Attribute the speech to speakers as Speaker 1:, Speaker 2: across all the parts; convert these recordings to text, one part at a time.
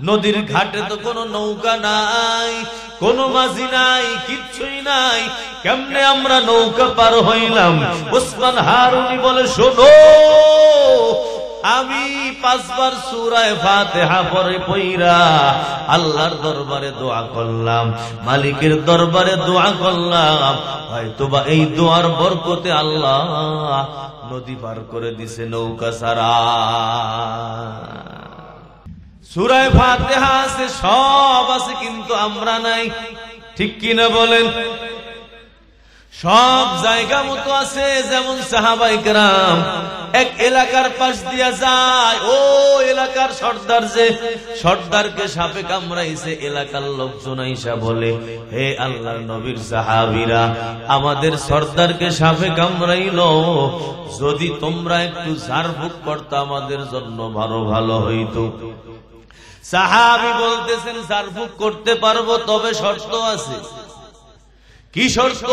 Speaker 1: নদীর ঘাটে তো কোনো নৌকা নাই, কোনো মাঝি নাই, কিচ্ছুই নাই। কেমনে আমরা নৌকা পার হইলাম? ওসমান হারুনি বলে, শোনো, আমি 5 বার সূরা ফাতিহা পড়ে পইরা আল্লাহর দরবারে দোয়া করলাম, মালিকের দরবারে দোয়া করলাম। হয়তোবা এই দোয়ার বরকতে আল্লাহ নদী পার করে দিছে নৌকা ছাড়া। সূরা ফাতিহা আছে, সব আছে, কিন্তু আমরা নাই। ঠিক কিনা বলেন? সব জায়গা মতো আছে। যেমন সাহাবায়ে কেরাম এক এলাকার পাশ দিয়া যায়, ও এলাকার সর্দার, যে সর্দারকে সাপে কামড়াইছে, এলাকার লোকজন আইসা বলে, হে আল্লাহর নবীর সাহাবীরা, আমাদের সর্দারকে সাপে কামড়াইলো, যদি তোমরা একটু ঝাড়ফুঁক করতে আমাদের জন্য ভালো হইতো। সাহাবী বলতেছেন, ঝাড়ফুঁক করতে পারবো, তবে শর্ত আছে। কি শর্ত?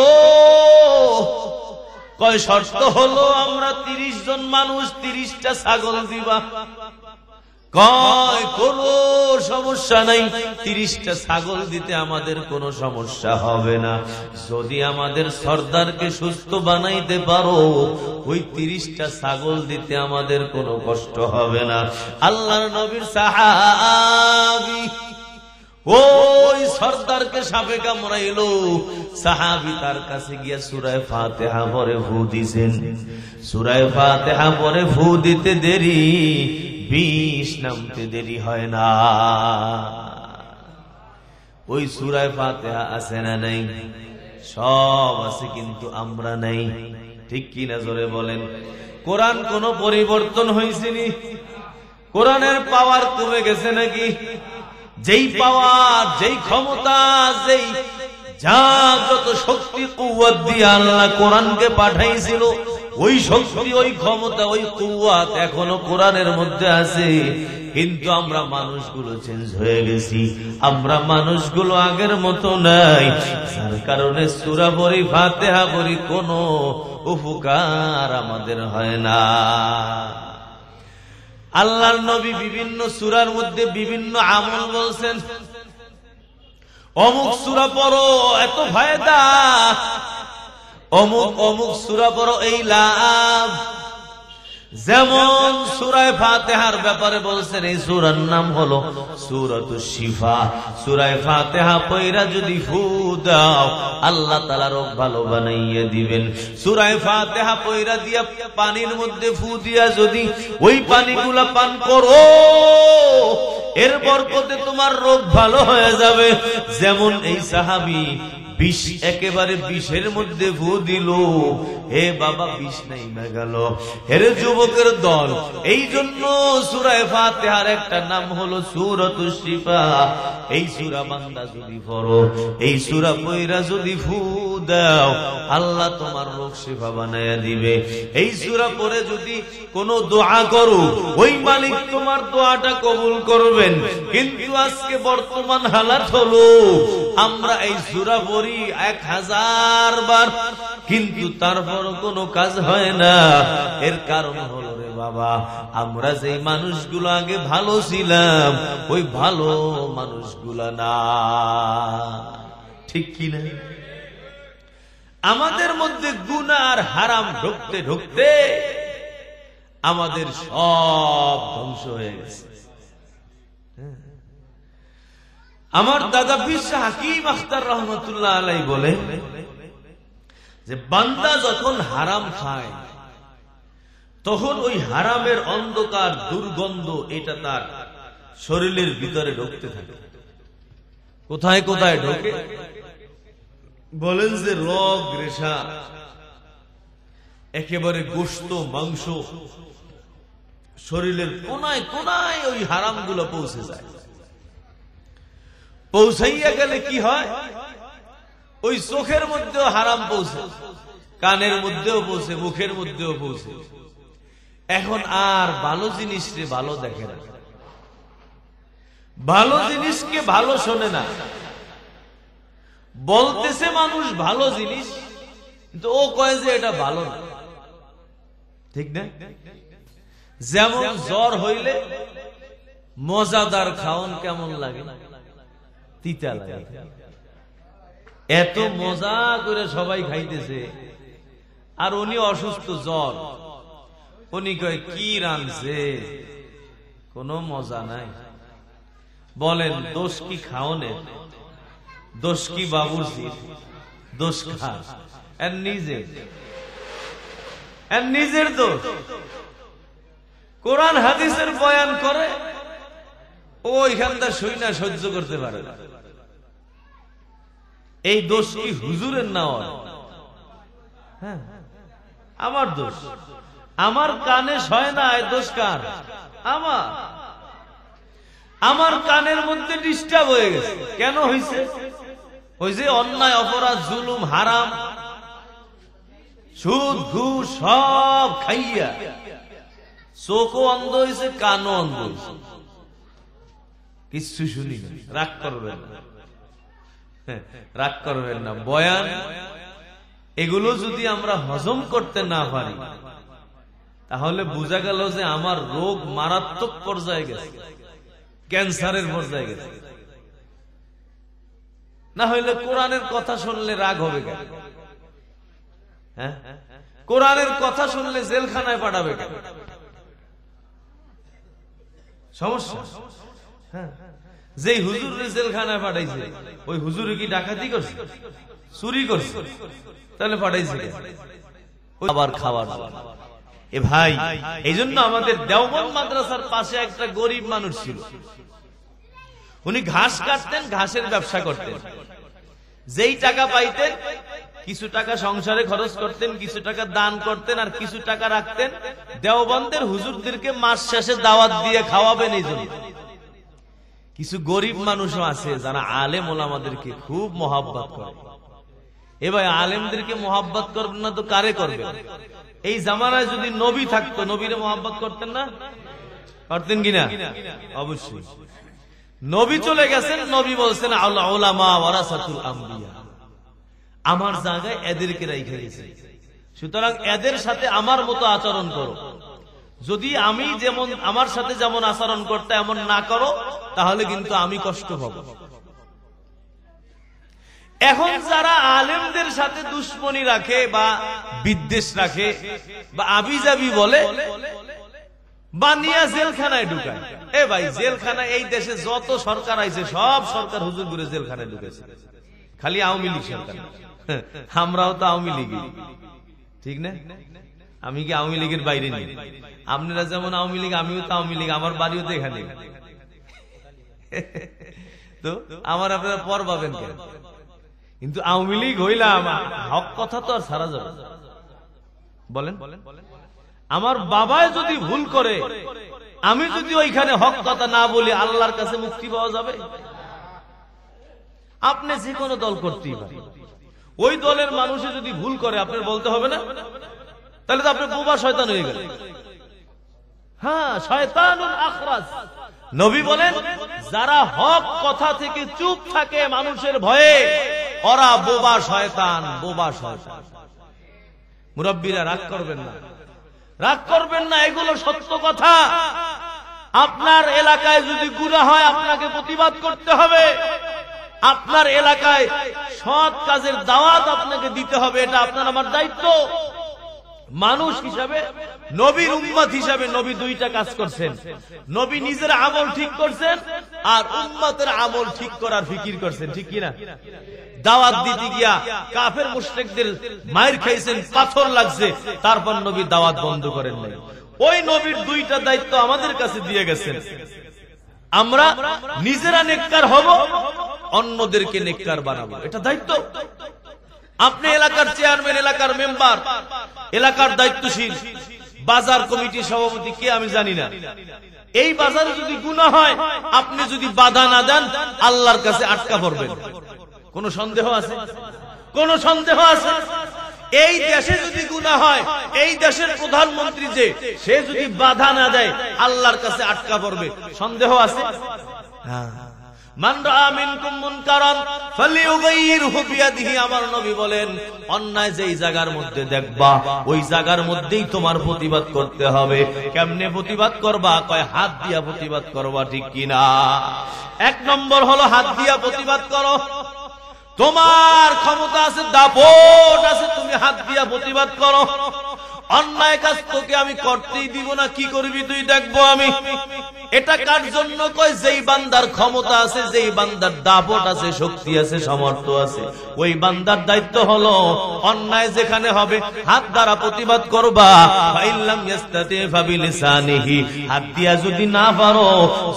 Speaker 1: কয় শর্ত হলো, আমরা 30 জন মানুষ, 30টা ছাগল দিবা। কয় কোনো সমস্যা নাই, 30টা ছাগল দিতে আমাদের কোনো সমস্যা হবে না, যদি আমাদের সর্দারকে সুস্থ বানাইতে পারো, ওই 30টা ছাগল দিতে আমাদের কোনো কষ্ট হবে না। আল্লাহর নবীর সাহাবী ওই সর্দারকে সাপে কামড়াইলো, সাহাবী তার কাছে গিয়া সূরা ফাতিহা পড়ে ফু দিছেন। সূরা ফাতিহা পড়ে ফু দিতে দেরি, বিষ নামতে দেরি হয় না। ওই সূরা ফাতিহা আছে না নাই? সব আছে, কিন্তু আমরা নাই। ঠিক কি না? জোরে বলেন। কোরআন কোন পরিবর্তন হয়েছে নি? কোরআনের পাওয়ার কমে গেছে নাকি? যেই পাওয়ার, যেই ক্ষমতা, যেই যা যত শক্তি কুওয়াত দিয়ে আল্লাহ কোরআনকে পাঠাইছিল, ওই শক্তি, ওই ক্ষমতা, ওই কুওয়াত এখনো কোরআনের মধ্যে আছে। কিন্তু আমরা মানুষগুলো চেঞ্জ হয়ে গেছি, আমরা মানুষগুলো আগের মতো নাই, যার কারণে সূরা পড়ি, ফাতিহা পড়ি, কোনো উপকার আমাদের হয় না। আল্লাহর নবী বিভিন্ন সূরার মধ্যে বিভিন্ন আমল বলছেন। অমুক সূরা পড়ো, এত ফায়দা, অমুক সূরা পড়ো, এই লাভ। যেমন সূরা ফাতিহার ব্যাপারে বলছেন, এই সূরার নাম হলো সূরাতুশ শিফা। সূরা ফাতিহা পড়া যদি ফু দাও, আল্লাহ তাআলা রোগ ভালো বানাইয়া দিবেন। সূরা ফাতিহা পড়া দিয়া পানির মধ্যে ফু দিয়া যদি ওই পানিগুলা পান করো, এর বরকতে তোমার রোগ ভালো হয়ে যাবে। যেমন এই সাহাবী বিষ, একেবারে বিষের মধ্যে ফু দিল, হে বাবা, বিষ নাই না গেল। হেরে যুবকের দল, এই জন্য সূরা ফাতিহার একটা নাম হলো সূরাতুশ শিফা। এই সূরা বান্দা যদি পড়ো, এই সূরা পড়া যদি ফু দাও, আল্লাহ তোমার রোগ শিফা বানায়া দিবে। এই সূরা পড়ে যদি কোনো দোয়া করো, ওই মালিক তোমার দোয়াটা কবুল করবেন। কিন্তু আজকে বর্তমান হালাত হলো, আমরা এই সূরা পড়ি 1000 বার, কিন্তু তারপরও কোনো কাজ হয় না। এর কারণ হলো, রে বাবা, আমরা যে মানুষগুলো আগে ভালো ছিলাম, ওই ভালো মানুষগুলা না। ঠিক কি না? আমাদের মধ্যে গুনাহ আর হারাম ঢুকতে ঢুকতে আমাদের সব ধ্বংস হয়ে গেছে। আমার দাদা পীর হাকিম আখতার রহমাতুল্লাহ আলাইহি বলে যে, বান্দা যখন হারাম খায়, তখন ওই হারামের অন্ধকার, দুর্গন্ধ, এটা তার শরীরের ভিতরে ঢুকতে থাকে। কোথায় কোথায় ঢোকে? বলেন যে রগ রেশা, একেবারে গোশত, মাংস, শরীরের কোনায় কোনায় ওই হারামগুলো পৌঁছে যায়। পৌঁছাইয়া গেলে কি হয়? ওই চোখের মধ্যেও হারাম পৌঁছে, কানের মধ্যেও পৌঁছে, মুখের মধ্যেও পৌঁছে। এখন আর ভালো জিনিসকে ভালো দেখে না, ভালো জিনিসকে ভালো শোনে না। বলতেছে মানুষ ভালো জিনিস, কিন্তু ও কয় যে এটা ভালো না। ঠিক না? যেমন জ্বর হইলে মজাদার খাওন কেমন লাগে? তিতা লাগে। এত মজা করে সবাই খাইতেছে, আর উনি অসুস্থ, জ্বর। উনি কয় কি রাঁধছে, কোনো মজা নাই। বলেন দোষ কি খাওনের? দোষ কি বাবুর্চির? দোষ কার? এর নিজের দোষ। কোরআন হাদিসের বয়ান করে ওইখানটা শুইনা সহ্য করতে পারে না। এই দোষ কি হুজুরের না? হ্যাঁ, আমার দোষ। আমার কানে সয় না, এই দোষ কার? আমার কানের মধ্যে ডিস্টার্ব হয়ে গেছে। কেন হয়েছে? ওই যে অন্যায়, অপরাধ, জুলুম, হারাম, সুদ, ঘুষ সব খাইয়া চোখও অন্ধ হয়েছে, কানও অন্ধ হয়েছে, কিচ্ছু শুনি না। রাগ করবেন না, রাগ করবেন না। বয়ান এগুলো যদি আমরা হজম করতে না পারি, তাহলে বোঝা গেল যে আমার রোগ মারাত্মক পর্যায়ে গেছে, ক্যান্সারের পর্যায়ে গেছে। না হইলে কোরআনের কথা শুনলে রাগ হবে কেন? হ্যাঁ, কোরআনের কথা শুনলে জেলখানায় পাঠাবে কেন? সমস্যা। হ্যাঁ, যে হুজুরে জেলখানায় পাঠাইছে, ওই হুজুরে কি ডাকাতি করছে, চুরি করছে? তাহলে পাঠাইছে আবার খাবার। এ ভাই, এই জন্য আমাদের দেওবন্দ মাদ্রাসার পাশে একটা গরিব মানুষ ছিল। উনি ঘাস কাটতেন, ঘাসের ব্যবসা করতেন। যেই টাকা পাইতেন, কিছু টাকা সংসারে খরচ করতেন, কিছু টাকা দান করতেন, আর কিছু টাকা রাখতেন দেওবন্দের হুজুরদেরকে মাস শেষে দাওয়াত দিয়ে খাওয়াবেন। এই জন্য কিছু গরিব মানুষও আছে যারা আলেম ওলামাদেরকে খুব মহাব্বত করে। এ ভাই, আলেমদেরকে মহাব্বত করবেন না তো কারে করবেন? এই জামানায় যদি নবী থাকতো, নবীরে মহাব্বত করতেন না? করতেন কিনা? অবশ্যই। নবী চলে গেছেন, নবী বলছেন আল উলামা ওয়ারাসাতুল আম্বিয়া, আমার জায়গায় এদেরকে রাইখা গেছে, সুতরাং এদের সাথে আমার মতো আচরণ করো। যদি আমি যেমন আমার সাথে যেমন আচরণ করতে এমন না করো, তাহলে কিন্তু আমি কষ্ট পাবো। এখন যারা আলেমদের সাথে দুশ্মনী রাখে বা বিদ্বেষ রাখে বা আবিজাবি বলে, বানিয়া জেলখানায় ঢুকায়। এ ভাই, জেলখানায় এই দেশে যত সরকার আইছে, সব সরকার হুজুর করে জেলখানায় ঢুকেছে। খালি আওয়ামী লীগ সরকার। আমরাও তো আওয়ামী লীগই, ঠিক না? আমি কি আওয়ামী লীগের বাইরে নেই? আপনারা যেমন আওয়ামী লীগ, আমিও তো আওয়ামী লীগ, আমার বাড়িও তো এখানে। তো আমার আপনারা পর পাবেন কেন? কিন্তু আওয়ামী লীগ হইলাম, হক কথা তো আর সারা যাবে। বলেন, আমার বাবায় যদি ভুল করে, আমি যদি ওইখানে হক কথা না বলি, আল্লাহর কাছে মুক্তি পাওয়া যাবে? আপনি যে কোনো দল করতেই পারেন, ওই দলের মানুষে যদি ভুল করে আপনার বলতে হবে না? তাহলে তো আপনি বোবা শয়তান হয়ে গেলেন। হ্যাঁ, শয়তানুন আখরাস। নবী বলেন, যারা হক কথা থেকে চুপ থাকে মানুষের ভয়ে, ওরা বোবা শয়তান, বোবা শয়তান। মুরব্বীরা রাগ করবেন না, রাগ করবেন না, এগুলো সত্য কথা। আপনার এলাকায় যদি গুনাহ হয়, আপনাকে প্রতিবাদ করতে হবে। আপনার এলাকায় সৎ কাজের দাওয়াত আপনাকে দিতে হবে, এটা আপনার আমার দায়িত্ব। মানুষ হিসাবে, নবীর উম্মত হিসাবে নবী দুইটা কাজ করছেন। নবী নিজের আমল ঠিক করছেন, আর উম্মতের আমল ঠিক করার ফিকির করছেন, ঠিক কিনা? দাওয়াত দিতে গিয়া কাফের মুশরিকদের মাইর খাইছেন, পাথর লাগছে, তারপর নবী দাওয়াত বন্ধ করেন নাই। ওই নবীর দুইটা দায়িত্ব আমাদের কাছে দিয়ে গেছেন। আমরা নিজেরা নেককার হব, অন্যদেরকে নেককার বানাবো, এটা দায়িত্ব। আপনি এলাকার চেয়ারম্যান, এলাকার মেম্বার, এলাকার দায়িত্বশীল, বাজার কমিটি সভাপতি কে আমি জানি না, এই বাজারে যদি গুনাহ হয়, আপনি যদি বাধা না দেন, আল্লাহর কাছে আটকা পড়বেন। কোন সন্দেহ আছে? কোন সন্দেহ আছে? এই দেশে যদি গুনাহ হয়, এই দেশের প্রধানমন্ত্রী যে, সে যদি বাধা না দেয়, আল্লাহর কাছে আটকা পড়বে। সন্দেহ আছে? মান রাআ মিনকুম মুনকারান ফালিয়ুগাইয়িরহু বিয়াদিহি, আমার নবী বলেন অন্যায় যেই জায়গার মধ্যে দেখবা ওই জায়গার মধ্যেই তোমার প্রতিবাদ করতে হবে। কেমনে প্রতিবাদ করবা? কয় হাত দিয়া প্রতিবাদ করবা, ঠিক কিনা? এক নম্বর হলো হাত দিয়া প্রতিবাদ করো। তোমার ক্ষমতা আছে, দাপট আছে, তুমি হাত দিয়া প্রতিবাদ করো। অন্যায় কাজ তোকে আমি করতেই দিব না, কি করবি তুই দেখবো আমি। এটা কার জন্য? কয় যেই বান্দার ক্ষমতা আছে, যেই বান্দার দাপট আছে, শক্তি আছে, সামর্থ্য আছে, ওই বান্দার দায়িত্ব হলো অন্যায় যেখানে হবে হাত দ্বারা প্রতিবাদ করবা। ফাইল্লাম ইয়াস্তাতি ফাবিলিসানিহি, হাত দিয়া যদি না পারো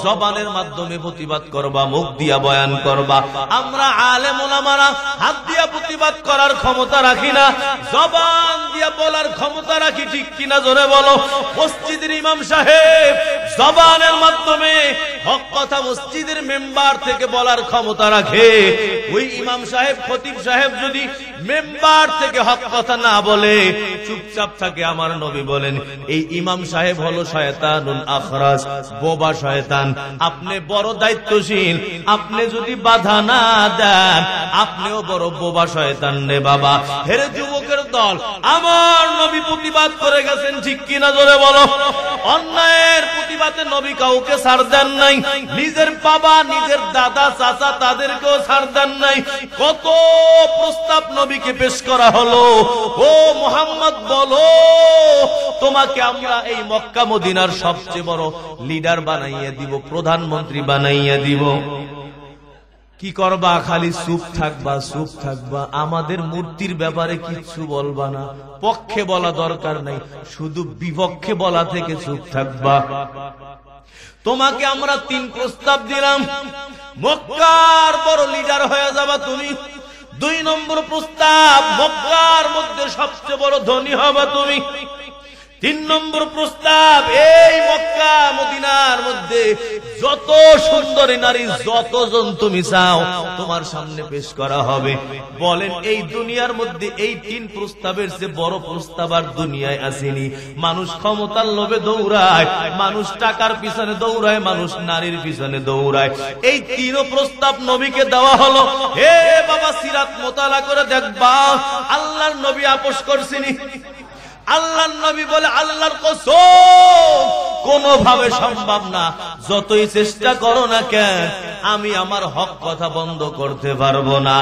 Speaker 1: জবানের মাধ্যমে প্রতিবাদ করবা, মুখ দিয়া বয়ান করবা। আমরা আলেম ওলামারা হাত দিয়া প্রতিবাদ করার ক্ষমতা রাখি না, জবান দিয়া বলার ক্ষমতা রাখি, ঠিক কিনা? জোরে বলো। মসজিদের ইমাম সাহেব জবানের মাধ্যমে হক কথা মসজিদের মেম্বার থেকে বলার ক্ষমতা রাখে। ওই ইমাম সাহেব, খতিব সাহেব যদি মেম্বার থেকে হক কথা না বলে, চুপচাপ থাকে, আমার নবী বলেন এই ইমাম সাহেব হলো শয়তানুন আখরাস, বোবা শয়তান। আপনি বড় দায়িত্বশীল, আপনি যদি বাধা না দেন আপনিও বড় বোবা শয়তান রে বাবা। হেরে যুবকের দল, আমার নবী প্রতিবাদ করে গেছেন, ঠিক কিনা? জোরে বলো। অন্যায়ের প্রতিবাদে নবী কাউকে ছাড় দেন নাই, নিজের বাবা, নিজের দাদা, চাচা তাদেরকেও ছাড় দেন নাই। কত প্রস্তাব নবীকে পেশ করা হলো, ও মুহাম্মদ বলো তোমাকে আমরা এই মক্কা মদিনার সবচেয়ে বড় লিডার বানাইয়া দিব, প্রধানমন্ত্রী বানাইয়া দিব। কি করবা? খালি চুপ থাকবা, চুপ থাকবা। আমাদের মূর্তির ব্যাপারে কিচ্ছু বলবা না, পক্ষে বলা দরকার নাই, শুধু বিপক্ষে বলা থেকে চুপ থাকবা। তোমাকে আমরা 3 প্রস্তাব দিলাম, মক্কার বড় লিডার হয়ে যাবা তুমি। 2 নম্বর প্রস্তাব, মক্কার মধ্যে সবচেয়ে বড় ধনী হবা তুমি। 3 নম্বর প্রস্তাব, এই মক্কা মদিনার মধ্যে যত সুন্দরী নারী, যতজন তুমি চাও তোমার সামনে পেশ করা হবে। বলেন এই দুনিয়ার মধ্যে এই 3 প্রস্তাবের চেয়ে বড় প্রস্তাব আর দুনিয়ায় আসেনি। মানুষ ক্ষমতার লোভে দৌড়ায়, মানুষ টাকার পিছনে দৌড়ায়, মানুষ নারীর পিছনে দৌড়ায়। এই 3 প্রস্তাব নবীকে দেওয়া হলো। হে বাবা, সিরাত মোতালা করে দেখবা, আল্লাহর নবী আপোষ করছেনি। আল্লাহর নবী বলে আল্লাহর কসম কোনোভাবে সম্ভব না, যতই চেষ্টা করো না কেন আমি আমার হক কথা বন্ধ করতে পারবো না।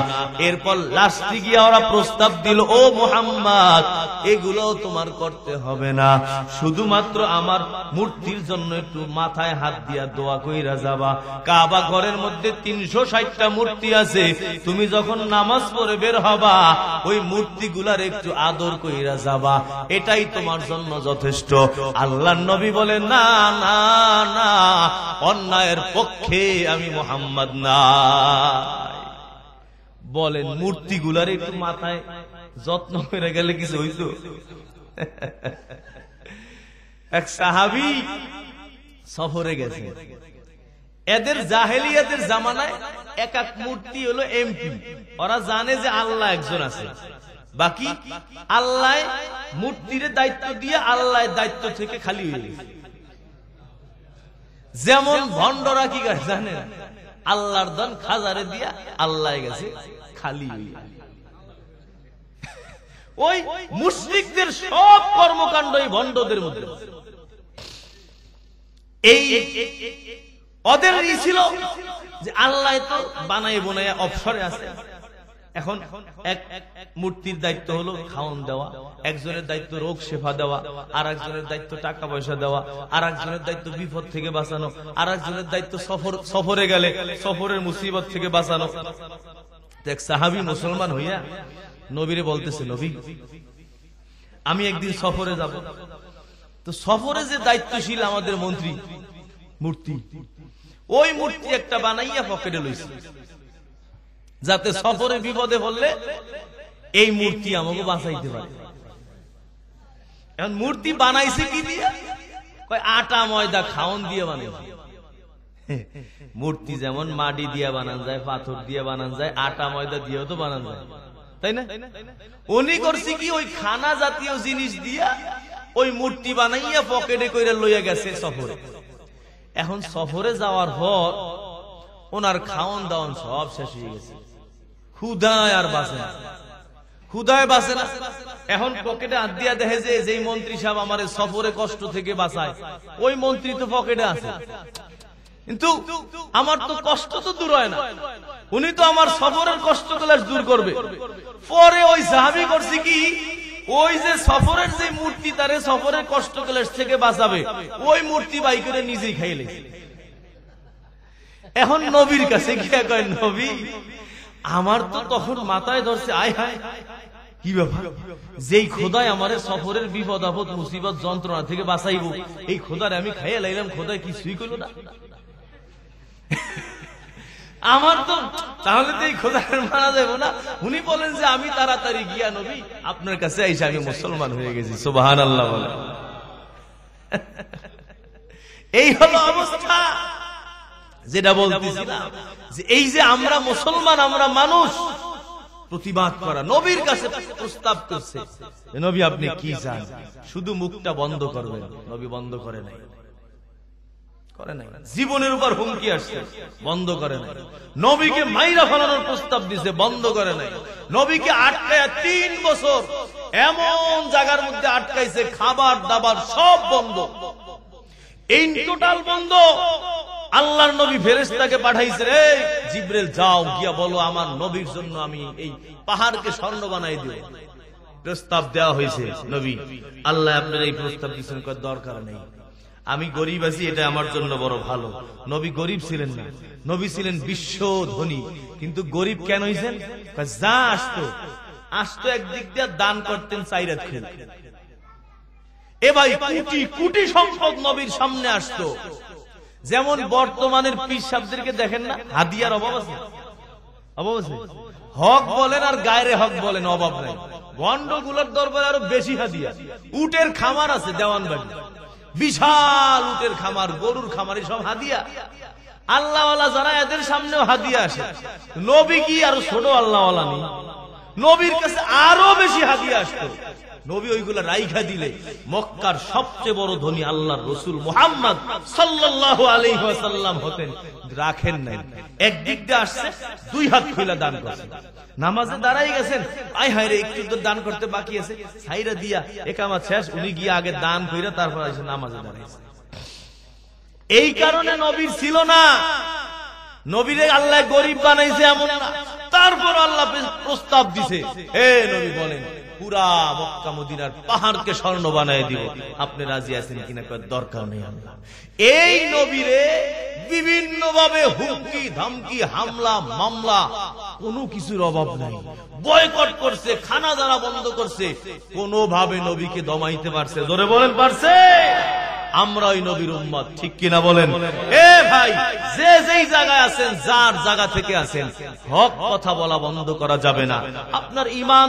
Speaker 1: এরপর লাস্টে গিয়ে ওরা প্রস্তাব দিল, ও মুহাম্মদ এগুলো তোমার করতে হবে না, শুধুমাত্র আমার মূর্তির জন্য একটু মাথায় হাত দিয়া দোয়া কইরা যাবা। কাবা ঘরের মধ্যে 360টা মূর্তি আছে, তুমি যখন নামাজ পড়ে বের হবা ওই মূর্তিগুলার একটু আদর কইরা যাবা, এটাই তোমার জন্য যথেষ্ট। আল্লাহর নবী বলেন না না না, অন্যায়ের পক্ষে আমি মুহাম্মদ না। বলেন মূর্তিগুলার একটু মাথায় যত্ন করে গেলে কিছু হইতো? এক সাহাবী সফরে গেছে, এদের জাহেলিয়াতের জামানায় এক এক মূর্তি হলো এমপি। ওরা জানে যে আল্লাহ একজন আছে, বাকি আল্লাহ মূর্তির দায়িত্ব দিয়ে আল্লাহ দায়িত্ব থেকে খালি হয়ে গেছে। যেমন ভণ্ডরা কি করে জানেন, আল্লাহর দান খাজারে দিয়া আল্লাহ গেছে খালি হয়ে। ওই মুশরিকদের সব কর্মকাণ্ড এই ভণ্ডদের মধ্যে। এই ওদের ছিল যে আল্লাহ তো বানায় বানায় অবসরে আছে। এখন এক মূর্তির দায়িত্ব হলো খাওয়ান দেওয়া, একজনের দায়িত্ব রোগ শেফা দেওয়া, আর একজনের দায়িত্ব টাকা পয়সা দেওয়া, আর একজনের দায়িত্ব বিপদ থেকে বাঁচানো, আর একজনের দায়িত্ব সফরে গেলে সফরের মুসিবত থেকে বাঁচানো। এক সাহাবী মুসলমান হইয়া নবীরে বলতেছে, নবী আমি একদিন সফরে যাব, তো সফরে যে দায়িত্বশীল আমাদের মন্ত্রী মূর্তি, ওই মূর্তি একটা বানাইয়া পকেটে লইছে, যাতে সফরে বিপদে পড়লে এই মূর্তি আমাকে বাঁচাইতে পারে। এখন মূর্তি বানাইছে কি দিয়ে? কয় আটা ময়দা খাওন দিয়ে বানাইছে। মূর্তি যেমন মাটি দিয়ে বানান যায়, পাথর দিয়ে বানান যায়, আটা ময়দা দিয়েও তো বানান যায়, তাই না? উনি করছে কি, ওই খানা জাতীয় জিনিস দিয়া ওই মূর্তি বানাইয়া পকেটে কইরা লইয়া গেছে সফরে। এখন সফরে যাওয়ার পর ওনার খাওন দাওয়ান সব শেষ হয়ে গেছে, ক্ষুধায় আর বাঁচে না, ক্ষুধায় বাঁচে না। এখন পকেটে হাত দিয়া দেখে যে যেই মন্ত্রী সাহেব আমার সফরে কষ্ট থেকে বাঁচায়, ওই মন্ত্রী তো পকেটে আছে, কিন্তু আমার তো কষ্ট তো দূর হয় না, উনি তো আমার সফরের কষ্ট ক্লেশ দূর করবে। পরে ওই সাহাবী করছে কি, ওই যে সফরের যে মূর্তি তারে সফরের কষ্ট ক্লেশ থেকে বাঁচাবে, ওই মূর্তি বাই করে নিজেই খাইলে। এখন নবীর কাছে গিয়ে কয়, নবী আমার তো তখন মাথায় ধরছে, আয় হায় কি ব্যাপার, যেই খোদায় আমারে সফরের বিপদ আপদ মুসিবত যন্ত্রণা থেকে বাঁচাইব, এই খোদারে আমি খাইয়া লাইলাম, খোদায় কিছুই করলো না। আমার তো তাহলে তো এই খোদার মানা যাবে না। উনি বলেন যে আমি তাড়াতাড়ি গিয়া নবী আপনার কাছে আইসা আমি মুসলমান হয়ে গেছি, সুবহানাল্লাহ বলে। এই হলো অবস্থা। যেটা বলতেছিলাম যে এই যে আমরা মুসলমান, আমরা মানুষ, প্রতিবাদ করা, নবীর কাছে প্রস্তাব করছে, নবী আপনি কি চান, শুধু মুখটা বন্ধ করবেন। নবী বন্ধ করে নাই, করে নাই। জীবনের উপর হুমকি আসছে, বন্ধ করে নাই। নবীকে মাইরা ফেলানোর প্রস্তাব দিছে, বন্ধ করে নাই। নবীকে আটকায় 3 বছর এমন জায়গার মধ্যে আটকাইছে, খাবার দাবার সব বন্ধ, এই টোটাল বন্ধ। আল্লাহর নবী ফেরেশতাকে পাঠাইছে, এই জিবরিল যাও গিয়া বলো আমার নবীর জন্য আমি এই পাহাড়কে স্বর্ণ বানাই দিও। প্রস্তাব দেওয়া হয়েছে, নবী আল্লাহ আপনার এই প্রস্তাব দিচ্ছেন, দরকার নেই, আমি গরিব আছি, এটা আমার জন্য বড় ভালো। নবী গরিব ছিলেন না, নবী ছিলেন বিশ্ব ধনী, কিন্তু গরিব কেন হইছেন, যা আসতো আসতো একদিক দিয়ে দান করতেন 4 রাত খেয়ে। এ ভাই কোটি কোটি সম্পদ নবীর সামনে আসতো। যেমন বর্তমানের পীর সাহেবদেরকে দেখেন না, হাদিয়ার অভাব আছে, অভাব আছে। হক বলেন আর গায়রে হক বলেন, অভাব নাই। গন্ডগুলোর দরবারে আরো বেশি হাদিয়া। উটের খামার আছে দেওয়ানবাড়ি, বিশাল উটের খামার, গরুর খামার, সব হাদিয়া। আল্লাহওয়ালা যারা এদের সামনেও হাদিয়া আসে। নবী কি আরো ছোট আল্লাহওয়ালা নেই? নবীর কাছে আরো বেশি হাদিয়া আসতো। নবী ওইগুলা রাইখা দিলে মক্কার সবচেয়ে বড় ধনী আল্লাহর রাসূল মুহাম্মদ সাল্লাল্লাহু আলাইহি ওয়াসাল্লাম হতেন, রাখেন নাই। একদিক দিয়ে আসছে, 2 হাত খুলে দান করছেন, নামাজে দাঁড়াই গেছেন, আয় হায় রে একটু তো দান করতে বাকি আছে, ছাইরা দিয়া একামত শেষ, উনি গিয়ে আগে দান কইরা তারপর এসে নামাজে দাঁড়াইছে। এই কারণে নবীর ছিল না, নবীরে আল্লাহ গরিব বানাইছে এমন না। তারপর আল্লাহ প্রস্তাব দিছে, হে নবী বলেন পুরা মক্কা মদিনার পাহাড়কে স্বর্ণ বানায় দিব, আপনি রাজি আছেন কিনা? দরকার নেই। আল্লাহ এই নবীরে বিভিন্ন ভাবে হুমকি ধামকি, হামলা মামলা, কোনো কিছুর অভাব নাই। বয়কট করছে, খানা দানা বন্ধ করছে, কোনোভাবে নবীকে দমাইতে পারছে? জোরে বলেন পারছে? আমরা ওই নবীর উম্মত, ঠিক কিনা বলেন? এ ভাই, যে যেই জায়গায় আছেন, যার জায়গা থেকে আছেন, হক কথা বলা বন্ধ করা যাবে না। আপনার ঈমান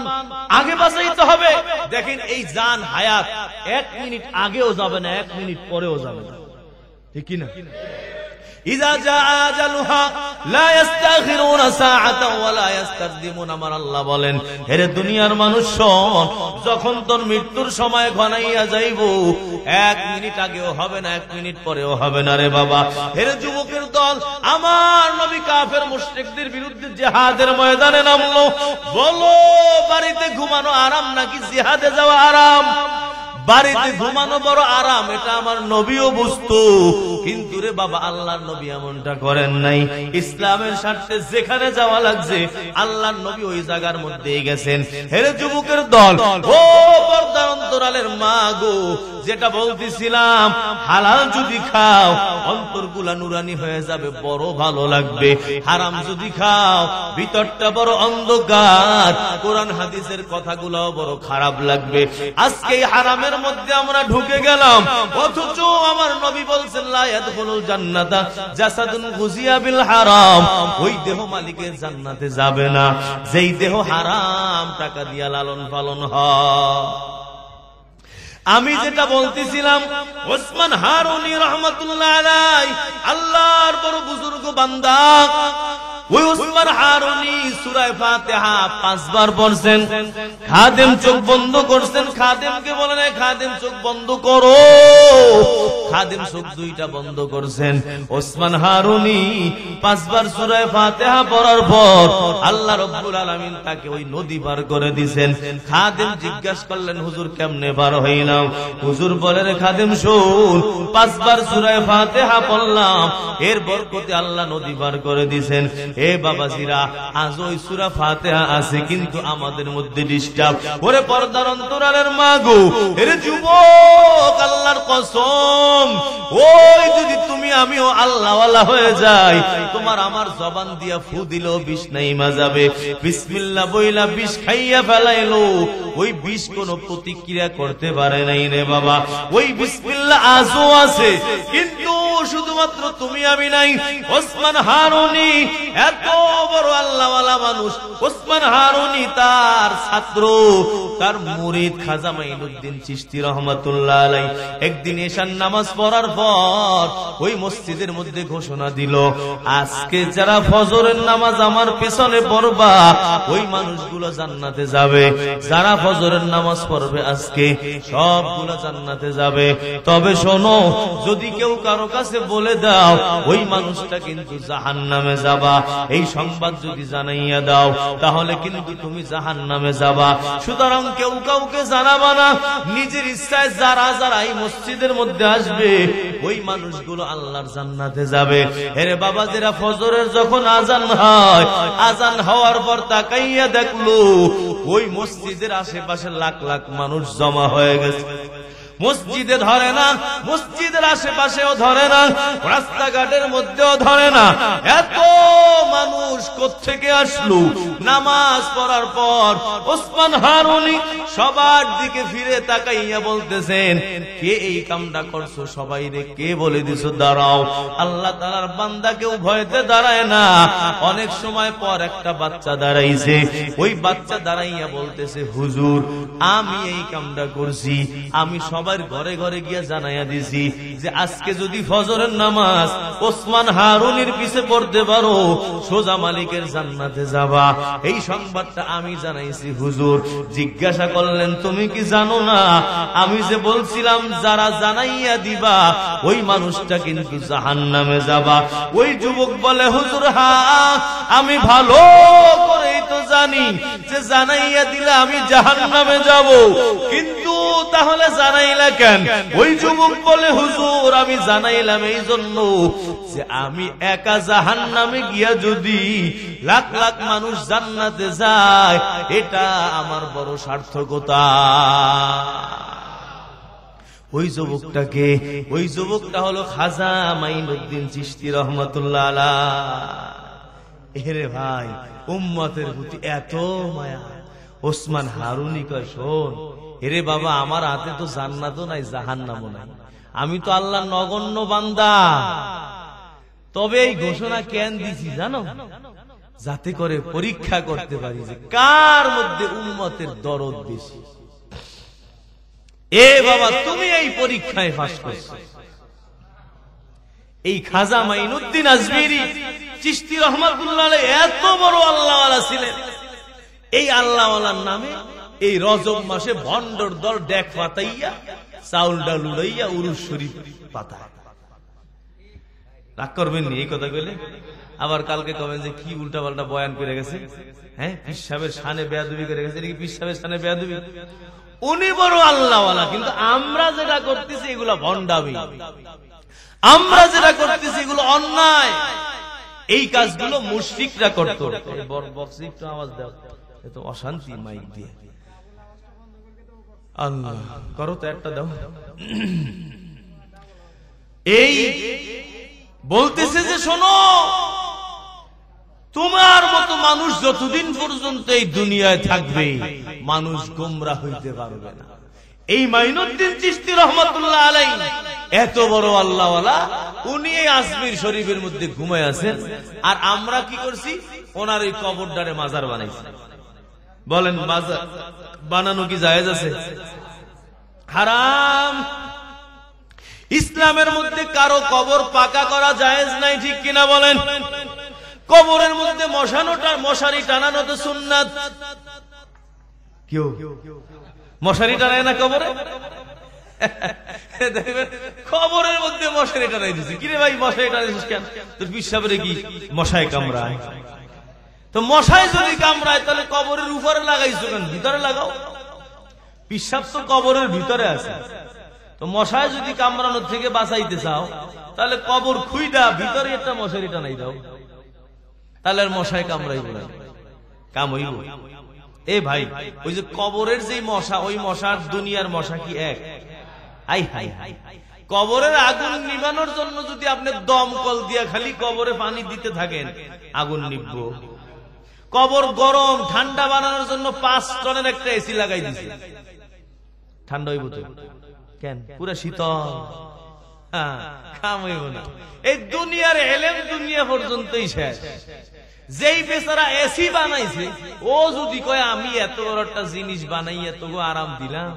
Speaker 1: আগে বাঁচাইতে হবে। দেখেন এই জান হায়াত 1 মিনিট আগেও যাবে না, 1 মিনিট পরেও যাবে না, ঠিক কিনা? ইযা জাআ আজালুহা লা ইস্তাখিরুনা সাআতান ওয়া লা ইস্তাকদিমুন। আমার আল্লাহ বলেন, হে দুনিয়ার মানুষ শোন, যখন তোর মৃত্যুর সময় ঘনাইয়া যাইব, 1 মিনিট আগেও হবে না, 1 মিনিট পরেও হবে না রে বাবা। হে যুবকের দল, আমার নবী কাফের মুশরিকদের বিরুদ্ধে জিহাদের ময়দানে নামলো। বলো, বাড়িতে ঘুমানো আরাম নাকি জিহাদে যাওয়া আরাম? বাড়িতে ঘুমানো বড় আরাম, এটা আমার নবীও বুঝতো, কিন্তু রে বাবা আল্লাহর নবী এমনটা করেন নাই। ইসলামের স্বার্থে যেখানে যাওয়া লাগছে, আল্লাহর নবী ওই জায়গার মধ্যেই গেছেন। হে যুবকের দল, ও পর্দার অন্তরালের মা গো, যেটা বলতেছিলাম, হালাল যদি খাও অন্তরগুলা নুরানি হয়ে যাবে, বড় ভালো লাগবে। হারাম যদি খাও ভিতরটা বড় অন্ধকার, কোরআন হাদিসের কথাগুলো বড় খারাপ লাগবে। আজকে হারামের মধ্যে আমরা ঢুকে গেলাম, অথচ আমার নবী বলছেন লা ইয়াদখুলুল জান্নাতা জাসাদুন গুজিয়া বিল হারাম। ওই দেহ মালিকের জান্নাতে যাবে না যেই দেহ হারাম টাকা দিয়া লালন পালন হয়। আমি যেটা বলতেছিলাম, ওসমান হারুনি রহমাতুল্লাহ আলাইহি, আল্লাহর বড় বুজুর্গ বান্দা, ওই উসমান হারুনি সূরা ফাতিহা 5 বার পড়ছেন। খাদেম চোখ বন্ধ করছেন, খাদেমকে বলেন খাদেম চোখ বন্ধ করো। খাদেম চোখ দুইটা বন্ধ করছেন। ওসমান হারুনি 5 বার সূরা ফাতিহা পড়ার পর আল্লাহ রাব্বুল আলামিন তাকে ওই নদী পার করে দিয়েছেন। খাদেম জিজ্ঞাসা করলেন হুজুর কেমনে পার হইলাম? হুজুর বলেন খাদেম শোন, 5 বার সূরা ফাতিহা পড়লাম, এর বরকতে আল্লাহ নদী পার করে দিয়েছেন। এ বাবাজিরা, আজ ওই সূরা ফাতিহা আছে কিন্তু আমাদের মধ্যে ডিস্টার্ব। ওরে পর্দার অন্তরালের মা গো, এর যুবক, আল্লাহর কসম, ওই যদি তুমি আমিও আল্লাহওয়ালা হয়ে যাই, তোমার আমার জবান দিয়া ফু দিলেও বিষ নাইমা যাবে। বিসমিল্লাহ বইলা বিষ খাইয়া ফেলাইলো, ওই বিষ কোনো প্রতিক্রিয়া করতে পারে নাই রে বাবা। ওই বিসমিল্লাহ আজও আছে, কিন্তু শুধুমাত্র তুমি আমি নাই। ওসমান হারুনি এত বড় আল্লাহওয়ালা মানুষ। ওসমান হারুনি তার ছাত্র, তার মুরিদ খাজা মাইনুদ্দিন চিশতি রহমাতুল্লাহ আলাইহি একদিন এশার নামাজ পড়ার পর ওই মসজিদের মধ্যে ঘোষণা দিল, আজকে যারা ফজরের নামাজ আমার পেছনে পড়বা ওই মানুষগুলো জান্নাতে যাবে। যারা ফজরের নামাজ পড়বে আজকে সবগুলো জান্নাতে যাবে। তবে শোনো, যদি কেউ কারো কাছে বলে দাও ওই মানুষটা কিন্তু জাহান্নামে যাবা, এই সংবাদ যদি জানাইয়া দাও তাহলে কিন্তু তুমি জাহান্নামে যাবা। সুতরাং কেউ কাউকে জানাবা না, নিজের ইচ্ছায় যারা যারা এই মসজিদের মধ্যে আসবে ওই মানুষগুলো আল্লাহর জান্নাতে যাবে। এরে বাবা, যারা ফজরের যখন আজান হয়, আজান হওয়ার পর তাকাইয়া দেখলো ওই মসজিদের আশেপাশে লাখ লাখ মানুষ জমা হয়ে গেছে। মসজিদে ধরে না, মসজিদের আশেপাশেও ধরে না, রাস্তাঘাটের মধ্যেও ধরে না। এত মানুষ কোত্থেকে আসলো? নামাজ পড়ার পর ওসমান হারুনি সবার দিকে ফিরে তাকাইয়া বলতেছেন, কে এই কামটা করছো? সবাই রে কে বলে দিছো দাঁড়াও? আল্লাহ তাআলার বান্দা কেউ ভয়তে দাঁড়ায় না। অনেক সময় পর একটা বাচ্চা দাঁড়াইছে, ওই বাচ্চা দাঁড়াইয়া বলতেছে, হুজুর আমি এই কামটা করছি, আমি সবাই ঘরে ঘরে গিয়া জানাইয়া দিছি যে আজকে যদি ফজরের নামাজ ওসমান হারুনির পিছে পড়তে পারো সোজা মালিকের জান্নাতে যাবা। এই সংবাদটা আমি জানাইছি হুজুর। জিজ্ঞাসা করলেন, তুমি কি জানো না আমি যে বলছিলাম যারা জানাইয়া দিবা ওই মানুষটা কিন্তু জাহান্নামে যাবা? ওই যুবক বলে, হুজুর হ্যাঁ, আমি ভালো করেই তো জানি যে জানাইয়া দিলে আমি জাহান্নামে যাব, কিন্তু তাহলে জানাইলা কেন? ওই যুবক বলে, হুজুর আমি জানাইলাম এই জন্য যে আমি একা জাহান্নামে গিয়া যদি লাখ লাখ মানুষ জান্নাতে যায়, এটা আমার বড় সার্থকতা। ওই যুবকটাকে, ওই যুবকটা হলো খাজা মাইনুদ্দিন চিশতি রহমাতুল্লাহ আলাইহি। এরে ভাই, উম্মতের প্রতি এত মায়া। ওসমান হারুনি কয়, শোন এরে বাবা, আমার হাতে তো জান্নাতও নাই জাহান্নামও নাই, আমি তো আল্লাহর নগণ্য বান্দা। তবে এই ঘোষণা কেন দিছি জানো? যাতে করে পরীক্ষা করতে পারি যে কার মধ্যে উম্মতের দরদ বেশি। এ বাবা, তুমি এই পরীক্ষায় পাস করছো। এই খাজা মাইনুদ্দিন আজমিরি চিশতি রহমাতুল্লাহ আলাইহি এত বড় আল্লাহওয়ালা ছিলেন। এই আল্লাহওয়ালার নামে এই রজব মাসে ভণ্ডর দল ডেক পাতাইয়া চাউল ডাল উড়াইয়া উরুস শরীফ পাতায়। রাগ করবেন নি এই কথা কইলে? আবার কালকে কবেন যে কি উল্টা পাল্টা বয়ান করে গেছে, হ্যাঁ পীর সাহেবের শানে বেয়াদবি করে গেছে। এটা কি পীর সাহেবের শানে বেয়াদবি? উনি বড় আল্লাহওয়ালা, কিন্তু আমরা যেটা করতেছি এগুলো ভণ্ডামি, আমরা যেটা করতেছি এগুলো অন্যায়। এই কাজগুলো মুশরিকরা করত। বক্সে একটু আওয়াজ দাও, এত অশান্তি মাইক দিয়ে। আল্লাহ করো তো, একটা দাও। এই বলতেছে যে শোনো, তোমার মতো মানুষ যতদিন পর্যন্ত এই দুনিয়ায় থাকবে মানুষ গোমরা হইতে পারবে না। এই মাইনুদ্দিন চিশতি রহমাতুল্লাহ আলাইহি এত বড় আল্লাহওয়ালা, উনি এই আজমির শরীফের মধ্যে ঘুমায় আছেন, আর আমরা কি করছি? ওনার এই কবরটারে মাজার বানাইছি। বলেন মাজার বানানো কি জায়েজ আছে? হারাম। ইসলামের মধ্যে কারো কবর পাকা করা জায়েজ নাই, ঠিক কিনা বলেন? কবরের মধ্যে মশারি টানানো তো সুন্নাত। কেউ মশারি টানায় না কবরে? দেখবেন কবরের মধ্যে মশারি টানাই দিচ্ছে। কিরে ভাই মশারি টানাইছিস কেন? তোর পিসাবের কি মশায় কামড়ায়? তো মশাই যদি কামড়ায় তাহলে কবরের উপরে লাগাইছো কেন? ভিতরে লাগাও। পিসাব তো কবরের ভিতরে আছে। তো মশাই যদি কামড়ানোর থেকে বাঁচাইতে চাও তাহলে কবর খুইডা ভিতরে একটা মশারি টানাই দাও, তাহলে আর মশাই কামড়াইব না, কাম হইব। এ ভাই ওই যে কবরের যে মশা, ওই মশার দুনিয়ার মশা কি এক? আই হাই হাই, কবরের আগুন নিবানোর জন্য যদি আপনি দমকল দিয়া খালি কবরে পানি দিতে থাকেন আগুন নিবব। কবর গরম ঠান্ডা বানানোর জন্য 5 টনের একটা এসি লাগাই দিছে, ঠান্ডা হইব তো কেন? পুরা শীতল, কাম হইব না। এই দুনিয়ার এলেম দুনিয়া পর্যন্তই শেষ। যেই বেচারা এসি বানাইছে ও যদি কয় আমি এত বড় একটা জিনিস বানাই এত আরাম দিলাম,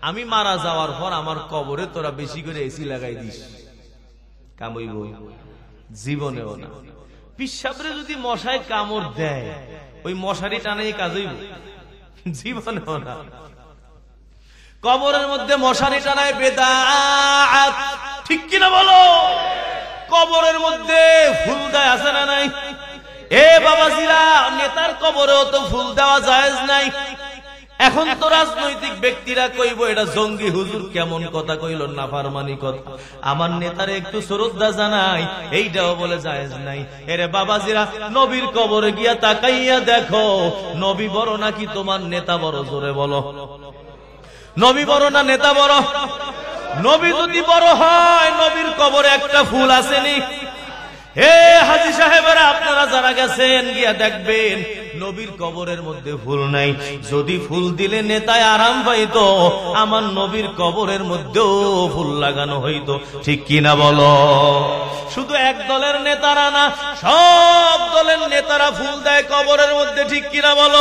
Speaker 1: আমি মারা যাওয়ার পর আমার কবরে তোরা বেশি করে এসি লাগাই দিস, কাম হইব? জীবনেও না। পিসাবরে যদি মশায় কামড় দেয় ওই মশারি টানাই কাজ হইব? জীবনেও না। কবরের মধ্যে মশারি টানায় বেদাত, ঠিক কিনা বলো? কবরের মধ্যে ফুল দেয় আছে না নাই? এ বাবাজিরা, নেতার কবরেও তো ফুল দেওয়া জায়েজ নাই। এখন তো রাজনৈতিক ব্যক্তিরা কইব এটা জঙ্গি হুজুর কেমন কথা কইল, নাফরমানি কথা। আমার নেতারে একটু শ্রদ্ধা জানাই, এইটাও বলে জায়েজ নাই। এরে বাবাজিরা, নবীর কবরে গিয়া তাকাইয়া দেখো, নবী বড় নাকি তোমার নেতা বড়? জোরে বলো, নবী বড় না নেতা বড়? নবী যদি বড় হয় নবীর কবরে একটা ফুল আসেনি? হে হাজী সাহেবেরা, আপনারা যারা গেছেন গিয়া দেখবেন নবীর কবরের মধ্যে ফুল নাই। যদি ফুল দিলে নেতায় আরাম পাইতো, আমার নবীর কবরের মধ্যেও ফুল লাগানো হইতো, ঠিক কিনা বলো? শুধু এক দলের নেতারা না, সব দলের নেতারা ফুল দেয় কবরের মধ্যে, ঠিক কিনা বলো?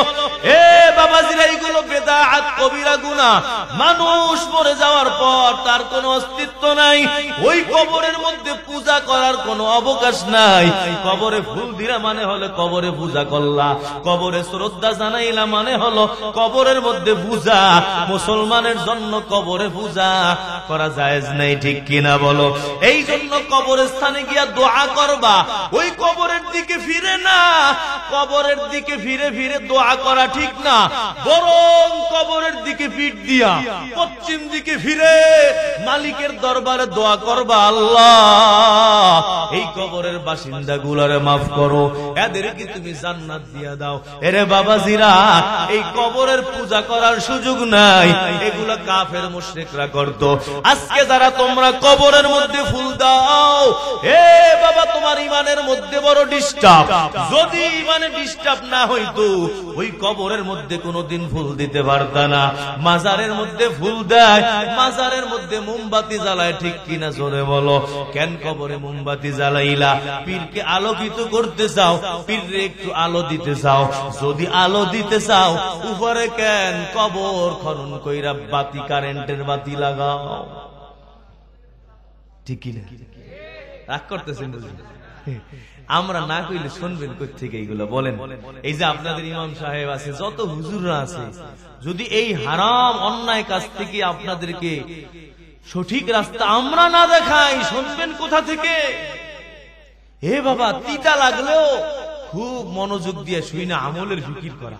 Speaker 1: এ বাবাজিরা, এইগুলো বেদাত, কবিরা গুনাহ। মানুষ মরে যাওয়ার পর তার কোনো অস্তিত্ব নাই, ওই কবরের মধ্যে পূজা করার কোনো অবকাশ নাই। কবরে ফুল দিলা মানে হলো কবরে পূজা করলা, কবরে শ্রদ্ধা জানাইলা মানে হলো কবরের মধ্যে পূজা। মুসলমানের জন্য কবরে পূজা করা জায়েজ নাই, ঠিক কিনা বলো? এই জন্য কবরের স্থানে গিয়া দোয়া করবা, ওই কবরের দিকে ফিরে না। কবরের দিকে ফিরে ফিরে দোয়া করা ঠিক না, বরং কবরের দিকে পিঠ দিয়া পশ্চিম দিকে ফিরে মালিকের দরবারে দোয়া করবা, আল্লাহ এই কবরের বাসিন্দা গুলারে মাফ করো, এদেরকে তুমি জান্নাত দিয়া দাও। এরে বাবাজিরা, এই কবরের পূজা করার সুযোগ নাই, এগুলা কাফের মুশরিকরা করত। আজকে যারা তোমরা কবরের মধ্যে ফুল দাও, এ বাবা, তোমার ইমানের মধ্যে বড় ডিস্টার্ব। যদি ইমানে ডিস্টার্ব না হইতো ওই কবরের মধ্যে কোনোদিন ফুল দিতে পারতা না। মাজারের মধ্যে ফুল দেয়, মাজারের মধ্যে মোমবাতি জ্বালায়, ঠিক কিনা জোরে বলো? কেন কবরে মোমবাতি জ্বালাইলা? পীরকে আলোকিত করতে চাও, পীররে একটু আলো দিতে চাও। যদি আলো দিতে চাও উপরে কেন কবর খনন কইরা বাতি, কারেন্টের বাতি লাগাও, ঠিক কিনা? রাগ করতেছেন? আমরা না কইলে শুনবেন কই থেকে এইগুলো বলেন? এই যে আপনাদের ইমাম সাহেব আছে, যত হুজুররা আছে, যদি এই হারাম অন্যায় কাজ থেকে আপনাদেরকে সঠিক রাস্তা আমরা না দেখাই, শুনবেন কোথা থেকে? হে বাবা, তিতা লাগলেও খুব মনোযোগ দিয়ে শুই না, আমলের ফিকির করা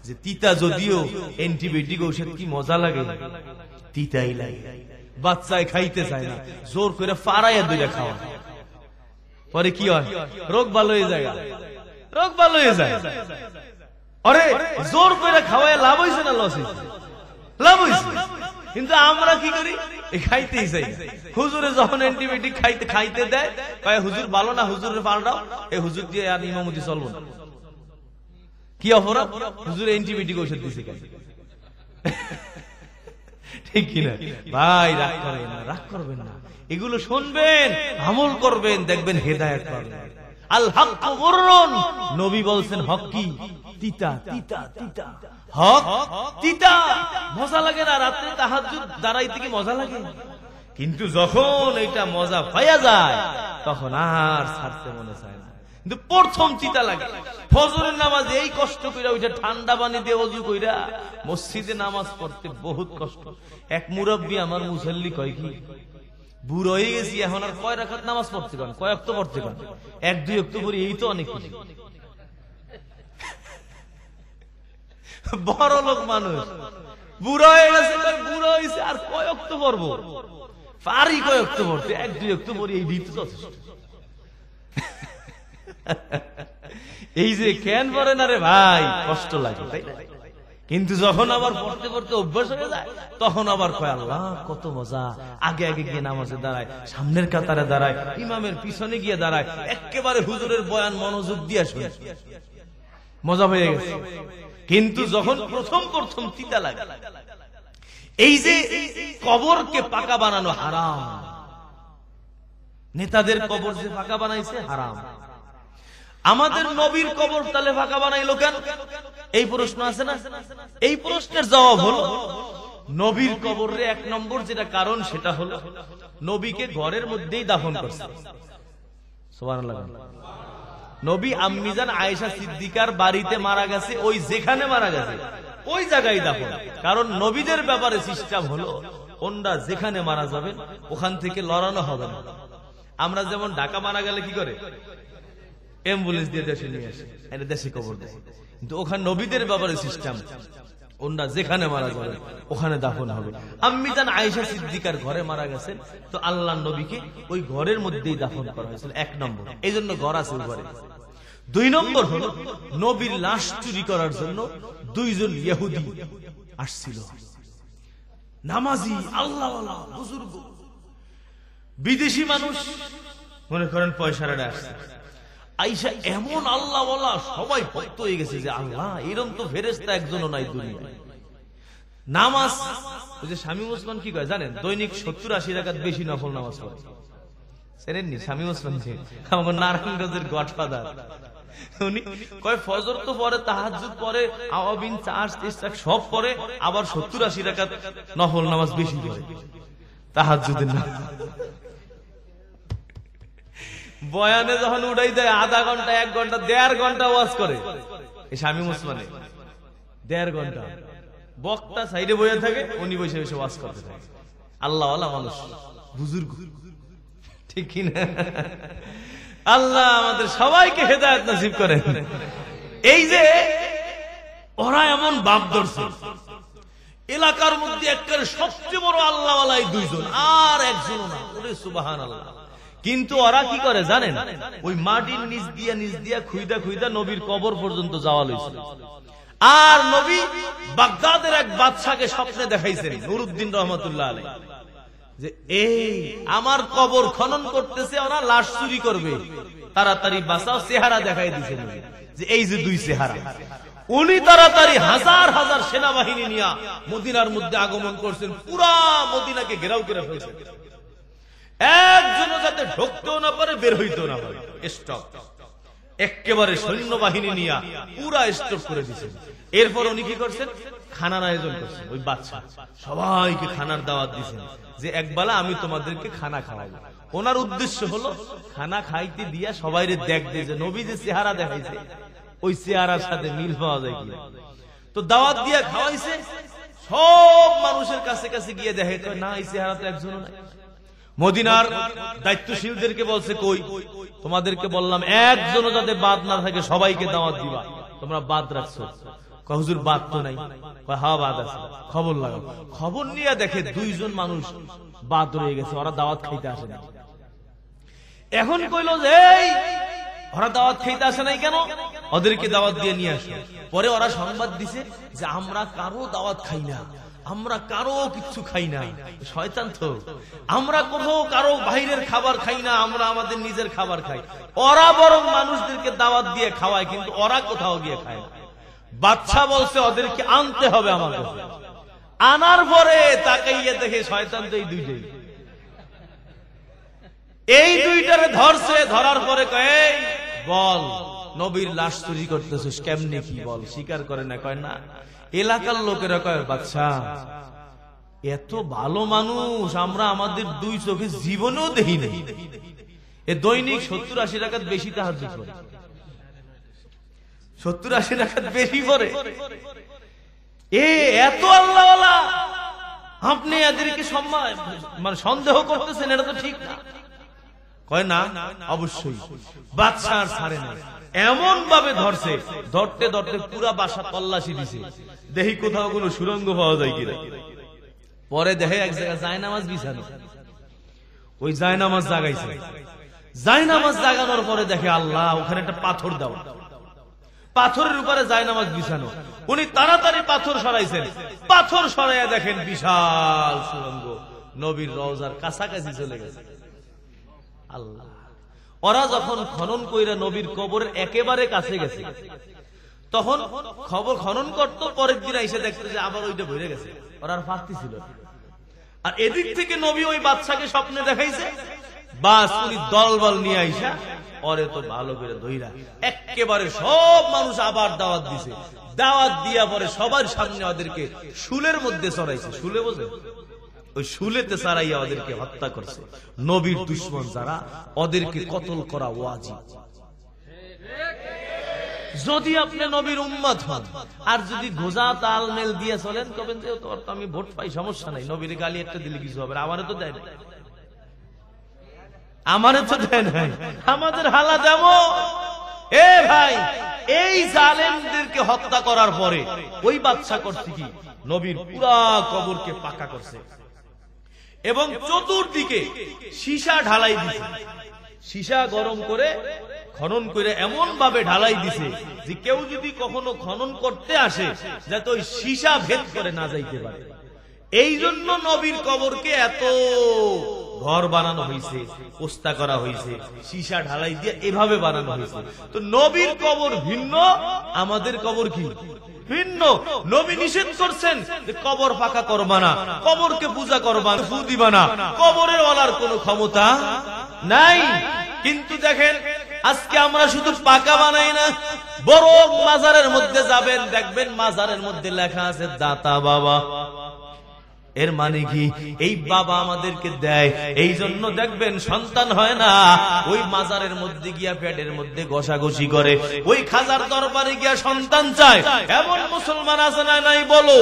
Speaker 1: যে তিতা যদিও অ্যান্টিবায়োটিক ঔষধ কি মজা লাগে, তিতাই লাগে। বাচ্চায় খাইতে চায় না, জোর করে ফাড়াইয়া দুইটা খাওয়া, পরে কি হয়? রোগ ভালো হয়ে যায়, রোগ ভালো হয়ে যায়। আরে জোর করে খাওয়ায় লাভ হয়েছে না লস হয়েছে? লাভ হয়েছে। কিন্তু আমরা কি করি? খাইতেই চাই। হুজুরে যখন অ্যান্টিবায়োটিক খাইতে দেয়, হুজুর ভালো না, হুজুরের পাল্টাও, এই হুজুর দিয়ে আর ইমামতি চলবো না। কি অপরাধ? হুজুর অ্যান্টিবায়োটিক ঔষধ দিছে কেন? ঠিক কিনা ভাই? রাগ করবেন না, রাগ করবেন না। এগুলো শুনবেন, আমল করবেন, দেখবেন হেদায়েত পাবেন। আল হক মুররুন, নবী বলছেন হক কি? তিতা, তিতা, তিতা। হক তিতা, মজা লাগে না? রাতে তাহাজ্জুদ দাঁড়াইতে কি মজা লাগে? কিন্তু যখন এটা মজা পাইয়া যায় তখন আর ছাড়তে মনে চায় না। কিন্তু প্রথম চিতা লাগে। ফজরের নামাজ এই কষ্ট কইরা ওইটা ঠান্ডা পানি দিয়ে ওযু কইরা মসজিদে নামাজ পড়তে বহুত কষ্ট। এক মুরব্বী আমার মুসল্লি কয় কি, বুড়ো হয়ে গেছি এখন আর কয় রাকাত নামাজ পড়তে পারেন, কয় ওয়াক্ত পড়তে পারেন, 1-2 ওয়াক্ত পড়ি, এই তো অনেক কিছু। বড় লোক মানুষ বুড়ো হয়ে গেছে, বুড়ো হয়েছে আর কয় ওয়াক্ত পড়বো, পারি কয় ওয়াক্ত পড়তে, 1-2 ওয়াক্ত পড়ি, এই দিতে যথেষ্ট। এই যে কেন পড়ে না রে ভাই, কষ্ট লাগে তাই না? কিন্তু যখন আবার পড়তে পড়তে অভ্যাস হয়ে যায় তখন আবার কয় আল্লাহ কত মজা, আগে আগে গিয়ে নামাজে দাঁড়ায়, সামনের কাতারে দাঁড়ায়, ইমামের পিছনে গিয়ে দাঁড়ায়, একেবারে হুজুরের বয়ান মনোযোগ দিয়ে শুনে, মজা হয়ে গেছে। কিন্তু যখন প্রথম প্রথম তিতা লাগে, এই যে কবরকে পাকা বানানো হারাম, নেতাদের কবর যে ফাঁকা বানাইছে হারাম, আমাদের নবীর কবর তাহলে ফাঁকা বানাইলো কেন? এই প্রশ্ন আছে না? এই প্রশ্নের জবাব হলো নবীর কবরে 1 নম্বর যেটা কারণ সেটা হলো নবীকে ঘরের মধ্যেই দাফন করছে। সুবহানাল্লাহ। নবী আম্মিজান আয়েশা সিদ্দিকার বাড়িতে মারা গেছে, ওই যেখানে মারা গেছে ওই জায়গায় দাফন। কারণ নবীদের ব্যাপারে সিস্টেম হলো ওনরা যেখানে মারা যাবেন ওখান থেকে লড়ানো হবে না। আমরা যেমন ঢাকা মারা গেলে কি করে, অ্যাম্বুলেন্স দিয়ে দেশে নিয়ে আসে, এটা দেশে কবর দেয়। কিন্তু ওখানে নবীদের ব্যাপারে সিস্টেম, ওনরা যেখানে মারা যাবে ওখানে দাফন হবে। আম্মিজান আয়েশা সিদ্দিকার ঘরে মারা গেছেন, তো আল্লাহর নবীকে ওই ঘরের মধ্যেই দাফন করা হয়েছিল। 1 নম্বর, এই জন্য ঘর আছে ওই ঘরে। 2 নম্বর হলো নবীর লাশ চুরি করার জন্য 2 জন ইহুদি আসছিল, নামাজি আল্লাহওয়ালা বুজুর্গ, বিদেশি মানুষ, মনে করেন পয়সারা আসছে। আয়েশা এমন আল্লাহওয়ালা, সবাই ভক্ত হয়ে গেছে যে আল্লাহ এরকম তো ফেরেশতা একজনও নাই দুনিয়ায়। নামাজ ওই যে শামীম ওসমান কি কয় জানেন, দৈনিক 70-80 রাকাত বেশি নফল নামাজ পড়ে। চেনেননি শামীম ওসমান? আমার নারায়ণগঞ্জের গডফাদার। উনি কয় ফজর তো পরে, তাহাজ্জুদ পরে, আওয়াবিন, চাষ সব পরে, আবার 70-80 রাকাত নফল নামাজ বেশি পড়ে তাহাজ্জুদের নামাজ। বয়ানে যখন উঠাই দেয় আধা ঘন্টা, 1 ঘন্টা, 1.5 ঘন্টা ওয়াজ করে এই শামীম ওসমানে, 1.5 ঘন্টা বক্তা সাইডে বসে থাকে, উনি বসে বসে ওয়াজ করতে থাকে। আল্লাহওয়ালা মানুষ, বুজুর্গ, ঠিক কিনা? আল্লাহ আমাদের সবাইকে হেদায়েত নসিব করেন। এই যে ওরা এমন বাপ ধরছে, এলাকার মধ্যে একেবারে সবচেয়ে বড় আল্লাহওয়ালা এই 2 জন, আর একজনও না। ওরে সুবহানাল্লাহ। কিন্তু ওরা কি করে জানেন, ওই মাটির নিচ দিয়া খুইদা খুইদা নবীর কবর পর্যন্ত যাওয়া লইছিল। আর নবী বাগদাদের এক বাদশাকে স্বপ্নে দেখাইছেন, নুরউদ্দিন রহমাতুল্লাহ আলাইহি, যে এই আমার কবর খনন করতেছে, ওরা লাশ চুরি করবে, তাড়াতাড়ি বাঁচাও। চেহারা দেখাই দিয়েছেন যে এই যে 2 চেহারা। উনি তাড়াতাড়ি হাজার হাজার সেনাবাহিনী নিয়ে মদিনার মধ্যে আগমন করছেন, পুরা মদিনাকে ঘেরাও করে ফেলছেন, একজনও যাতে ঢুকতেও না পারে, বের হইতেও না পারে। স্টপ, একেবারে সৈন্যবাহিনী নিয়ে পুরা স্টপ করে দিয়েছেন। এরপর উনি কি করছেন, খানার আয়োজন করছেন। ওই বাদশা সবাইকে খানার দাওয়াত দিয়েছেন যে একবেলা আমি তোমাদেরকে খানা খাওয়াবো। ওনার উদ্দেশ্য হলো খানা খাইতে দিয়া সবাই দেখবে যে নবী যে চেহারা দেখাইছে ওই চেহারার সাথে মিল পাওয়া যায় কিনা। তো দাওয়াত দিয়া খাওয়াইছে, সব মানুষের কাছে কাছে গিয়ে দেখে না এই চেহারা তো একজনও নাই। মদিনার দায়িত্বশীলদেরকে বলছে কই, তোমাদেরকে বললাম একজনও যাতে বাদ না থাকে, সবাইকে দাওয়াত দিবা, তোমরা বাদ রাখছো। হুজুর বাদ তো নাই। হ্যাঁ বাদ আছে, খবর লাগাও। খবর নিয়ে দেখে 2 জন মানুষ বাদ রয়ে গেছে, ওরা দাওয়াত খাইতে আসে না। এখন কইল যে এই ওরা দাওয়াত খাইতে আসে নাই কেন, ওদেরকে দাওয়াত দিয়ে নিয়ে আসে। পরে ওরা সংবাদ দিছে যে আমরা কারো দাওয়াত খাই না, আমরা কারো কিছু খাই না। শয়তান তো, আমরা কোথাও কারো বাইরের খাবার খাই না, আমরা আমাদের নিজের খাবার খাই। ওরা বরং মানুষদেরকে দাওয়াত দিয়ে খাওয়ায়, কিন্তু ওরা কোথাও গিয়ে খায় না। বাদশা বলছে ওদেরকে আনতে হবে আমার কাছে। আনার পরে তাকাইয়ে দেখে শয়তান তো এই 2টাই, এই 2টারে ধরছে। ধরার পরে কয় বল নবীর লাশ চুরি করতেছিস কেমনে, কি বল, স্বীকার করে না। কয় না। এলাকার লোকেরা কয় বাদশা এত ভালো মানুষ আমরা আমাদের 2 চোখে জীবনেও দেখি নাই, এ দৈনিক 70-80 রাকাত বেশি তাহাজ্জুদ করে। 70-80 রাকাত বেশি পড়ে। এত আল্লাহওয়ালা, আপনি এদেরকে মানে সন্দেহ করতেছেন, এটা তো ঠিক না। কয় না, অবশ্যই বাদশা আর ছাড়ে না, এমন ভাবে ধরছে, ধরতে ধরতে পুরা বাসা তল্লাশি দিছে, দেখি কোথাও কোনো সুরঙ্গ পাওয়া যায় কিনা। পরে দেখে এক জায়গায় জায়নামাজ বিছানো, ওই জায়নামাজ জাগাইছে। জায়নামাজ জাগানোর পরে দেখে আল্লাহ, ওখানে একটা পাথর দেওয়া, পাথরের উপরে জায়নামাজ বিছানো। উনি তাড়াতাড়ি পাথর সরাইছেন, পাথর সরাইয়া দেখেন বিশাল সুরঙ্গ নবীর রওজার কাছাকাছি চলে গেছে। আল্লাহ, ওরা যখন খনন কইরা নবীর কবরের একেবারে কাছে গেছে, তখন খবর খনন করতো, পরের দিন এসে দেখতে যে আবার ওইটা ভরে গেছে, ওরা আর ফাঁকতি ছিল। আর এদিক থেকে নবী ওই বাদশাকে স্বপ্নে দেখাইছে, বাস উনি দলবল নিয়ে আইসা পরে তো ভালো করে ধইরা একেবারে সব মানুষ আবার দাওয়াত দিছে। দাওয়াত দিয়া পরে সবার সামনে ওদেরকে শুলের মধ্যে চড়াইছে। শুলে বোঝে, ওই শুলেতে চড়াইয়া ওদেরকে হত্যা করছে। নবীর দুশমন যারা, ওদেরকে কতল করা ওয়াজিব। যদি আপনি নবীর উম্মত হন আর যদি গোজা তালমেল দিয়ে চলেন, তবে তোর তো আমি ভোট পাই, সমস্যা নাই, নবীর গালি একটা দিলে কিছু হবে, আমারে তো দেয় না, আমারে তো দেয় নাই, আমাদের হালাত এমন। এ ভাই, এই জালেমদেরকে হত্যা করার পরে ওই বাদশা করছে কি, নবীর পুরা কবরকে পাকা করছে এবং চতুর্দিকে সীসা ঢালাই দিছে। সীসা গরম করে খনন করে এমন ভাবে ঢালাই দিছে যে কেউ যদি কখনো খনন করতে আসে যাতে ওই সীসা ভেদ করে না যাইতে পারে। এই জন্য নবীর কবরকে এত ঘর বানানো হয়েছে, পোস্তা করা হয়েছে, সীসা ঢালাই দিয়ে এভাবে বানানো হয়েছে। তো নবীর কবর ভিন্ন, আমাদের কবর কি ভিন্ন। নবী নিষেধ করছেন যে কবর পাকা করবা না, কবরকে পূজা করবা না, ফু দিবা না, কবরের ওয়ালার কোনো ক্ষমতা নাই। কিন্তু দেখেন আজকে আমরা শুধু পাকা বানাই না, বরং মাজারের মধ্যে যাবেন, দেখবেন মাজারের মধ্যে লেখা আছে দাতা বাবা। এর মানে কি, এই বাবা আমাদেরকে দেয়, এই জন্য দেখবেন সন্তান হয় না, ওই মাজারের মধ্যে গিয়া পেটের মধ্যে ঘষাঘষি করে, ওই খাজার দরবারে গিয়া সন্তান চায়। এমন মুসলমান আছে না নাই বলো?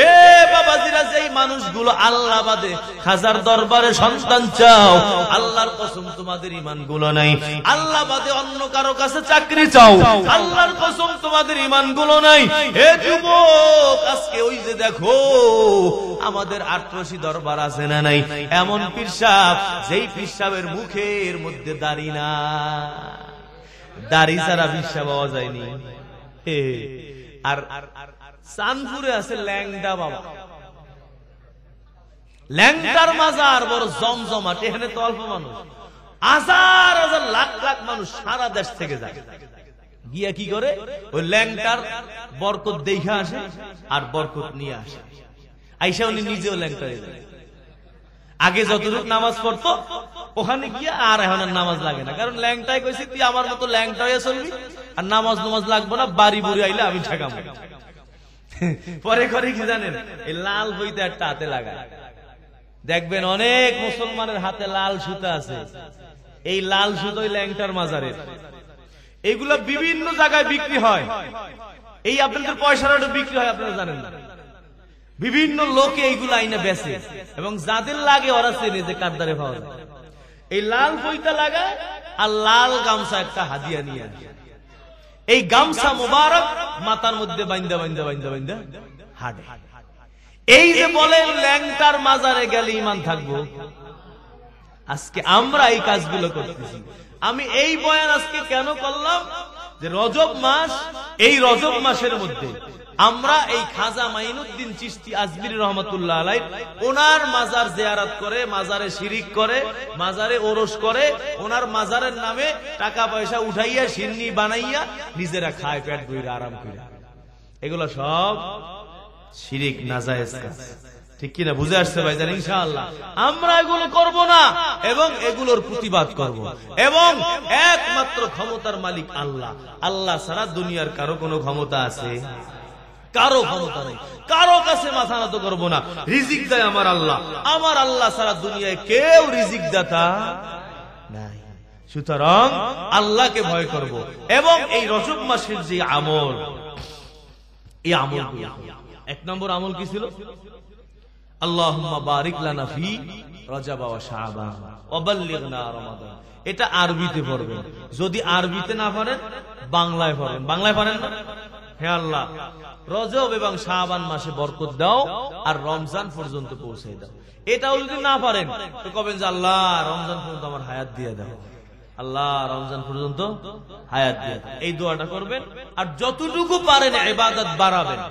Speaker 1: এ বাবাজিরা, যেই মানুষগুলো আল্লাহ বাদে খাজার দরবারে সন্তান চাও, আল্লাহর কসম তোমাদের ঈমান গুলো নাই। আল্লাহ বাদে অন্য কারো কাছে চাকরি চাও, আল্লাহর কসম তোমাদের ঈমান গুলো নাই। হে যুবক, আজকে ওই যে দেখো আমাদের ৮৮ দরবার আছে না নাই, এমন পীর সাহেব, যেই পীর সাহেবের মুখের মধ্যে দাড়ি না, দাড়ি ছাড়া পীর সাহেব পাওয়া যায়নি। আর চাঁদপুরে আছে ল্যাংটা বাবা, ল্যাংটার মাজার বড় জমজমাট। এখানে তো অল্প মানুষ, হাজার হাজার লাখ লাখ মানুষ সারা দেশ থেকে যায়, গিয়া কি করে ওই ল্যাংটার বরকত দেখা আসে আর বরকত নিয়ে আসে। আইসা উনি নিজেও ল্যাংটা হয়ে যায়। আগে যতটুকু নামাজ পড়তো ওখানে গিয়া আর এখন নামাজ লাগে না, কারণ ল্যাংটাই কইছে তুই আমার মতো ল্যাংটা হয়ে চলবি, আর নামাজ নামাজ লাগবো না, বাড়ি বুড়ি আইলে আমি ঠেকাবো। পরে করে কি জানেন, এই লাল বইতে একটা হাতে লাগায়, দেখবেন অনেক মুসলমানের হাতে লাল সুতা আছে, এই লাল সুতোই ল্যাংটার মাজারের। এইগুলা বিভিন্ন জায়গায় বিক্রি হয়, এই আপনাদের পয়সাটা বিক্রি হয়, আপনারা জানেন না। বিভিন্ন লোকে এইগুলো আইনা বেচে এবং যাদের লাগে ওরা চেনে যে কার দ্বারে পাওয়া যায়। এই লাল বইটা লাগায় আর লাল গামছা একটা হাদিয়া নিয়ে আসে, এই গামছা মোবারক মাথার মধ্যে বাইন্দা বাইন্দা বাইন্দা বাইন্দা হাঁটে। এই যে বলেন ল্যাংটার মাজারে গেলে ঈমান থাকবো, আজকে আমরা এই কাজগুলো করতেছি। আমি এই বয়ান আজকে কেন করলাম, যে রজব মাস, এই রজব মাসের মধ্যে আমরা এই খাজা মাইনুদ্দিন চিশতি আজমিরি রহমাতুল্লাহ আলাইহি ওনার মাজার জিয়ারত করে, মাজারে শিরিক করে, মাজারে ওরস করে, ওনার মাজারের নামে টাকা পয়সা উঠাইয়া সিন্নি বানাইয়া নিজেরা খায় পেট ভরে আরাম করে। এগুলো সব শিরিক, নাজায়েজ কাজ, ঠিক কিনা? বুঝে আসছে ভাইজান? ইনশাআল্লাহ আমরা এগুলো করব না এবং এগুলোর প্রতিবাদ করব, এবং একমাত্র ক্ষমতার মালিক আল্লাহ। আল্লাহ ছাড়া দুনিয়ার কারো কোনো ক্ষমতা আছে? কারো ক্ষমতা নেই, কারো কাছে মাথা নত করবো না। রিজিক দেয় আমার আল্লাহ, আমার আল্লাহ ছাড়া দুনিয়ায় কেউ রিজিক দাতা নাই। সুতরাং আল্লাহকে ভয় করব এবং এই রজব মাসের যে আমল, এই আমল, এক নম্বর আমল কি ছিল? আল্লাহুম্মা বারিক লানা ফি রজব ওয়া শাবান ওয়া বাল্লিগনা রমাদান। এটা আরবিতে পড়বেন, যদি আরবিতে না পারেন বাংলায় পড়েন। বাংলায় পারেন না? হে আল্লাহ, রজব এবং শাবান মাসে বরকত দাও আর রমজান পর্যন্ত পৌঁছে দাও। এটাও যদি না পারেন তো কবেন যে আল্লাহ রমজান পর্যন্ত আমার হায়াত দিয়ে দাও, আল্লাহ রমজান পর্যন্ত হায়াত দিয়ে দাও। এই দোয়াটা করবেন। আর যতটুকু পারেন ইবাদত বাড়াবেন।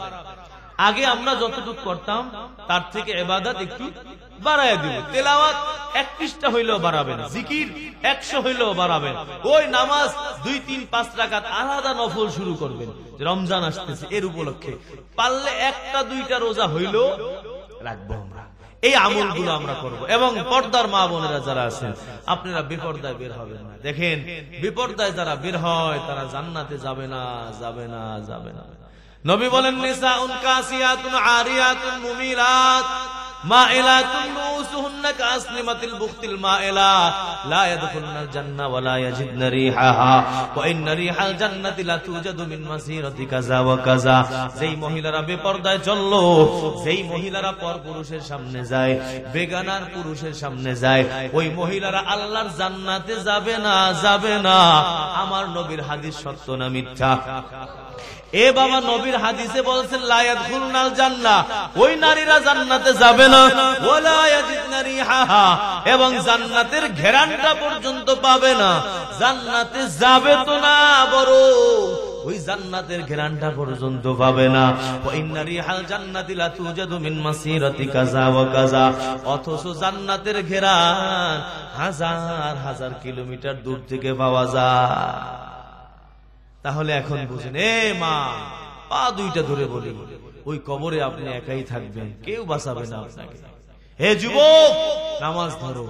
Speaker 1: আগে আমরা যতটুকু করতাম তার থেকে ইবাদত একটু বাড়ায় দিব। তেলাওয়াত 1 পৃষ্ঠা হইলেও বাড়াবেন, জিকির 100 হইলেও বাড়াবেন। ওই নামাজ 2, 3, 5 রাকাত আলাদা নফল শুরু করবেন। রমজান আসতেছে এর উপলক্ষে পারলে 1টা 2টা রোজা হইলেও রাখবো আমরা। এই আমলগুলো আমরা করব। এবং পর্দার মা বোনেরা যারা আছেন আপনারা বেপর্দায় বের হবেন না। দেখেন বেপর্দায় যারা বের হয় তারা জান্নাতে যাবে না, যাবে না, যাবে না। নবী বলেন নিসাউন কাসিয়াতুন আরিয়াতুন মুমিলাত মাইলাতুন রুসুহুন্না কাসলিমাতিল বুখতিল মাইলা লা ইয়াদখুলুনাল জান্নাহ ওয়া লা ইয়াজিদনা রিহাহা ওয়া ইন্না রিহাল জান্নাতি লা তুজাদু মিন মাসিরাতি কাযা ওয়া কাযা। যেই মহিলারা বেপরদায় চললো, যেই মহিলারা পরপুরুষের সামনে যায়, বেগানার পুরুষের সামনে যায়, ওই মহিলারা আল্লাহর জান্নাতে যাবে না, যাবে না। আমার নবীর হাদিস সত্য না মিথ্যা? এ বাবা, নবীর হাদিসে বলছেন লা ইয়াদখুলুনাল জান্নাহ, ওই নারীরা জান্নাতে যাবে না, ওয়ালা ইয়াজিদনা রিহাহা, এবং জান্নাতের ঘেরানটা পর্যন্ত পাবে না। জান্নাতে যাবে তো না, বড় ওই জান্নাতের ঘেরানটা পর্যন্ত পাবে না। ওয়া ইন্না রিহাল জান্নাতি লা তুজাদু মিন মাসিরাতি কাযা ওয়া কাযা। অথচ জান্নাতের ঘেরান হাজার হাজার কিলোমিটার দূর থেকে পাওয়া যায়। তাহলে এখন বুঝেন, এ মা, পা 2টা ধরে বলি, ওই কবরে আপনি একাই থাকবেন, কেউ বাঁচাবে না আপনাকে। হে যুবক, নামাজ ধরো,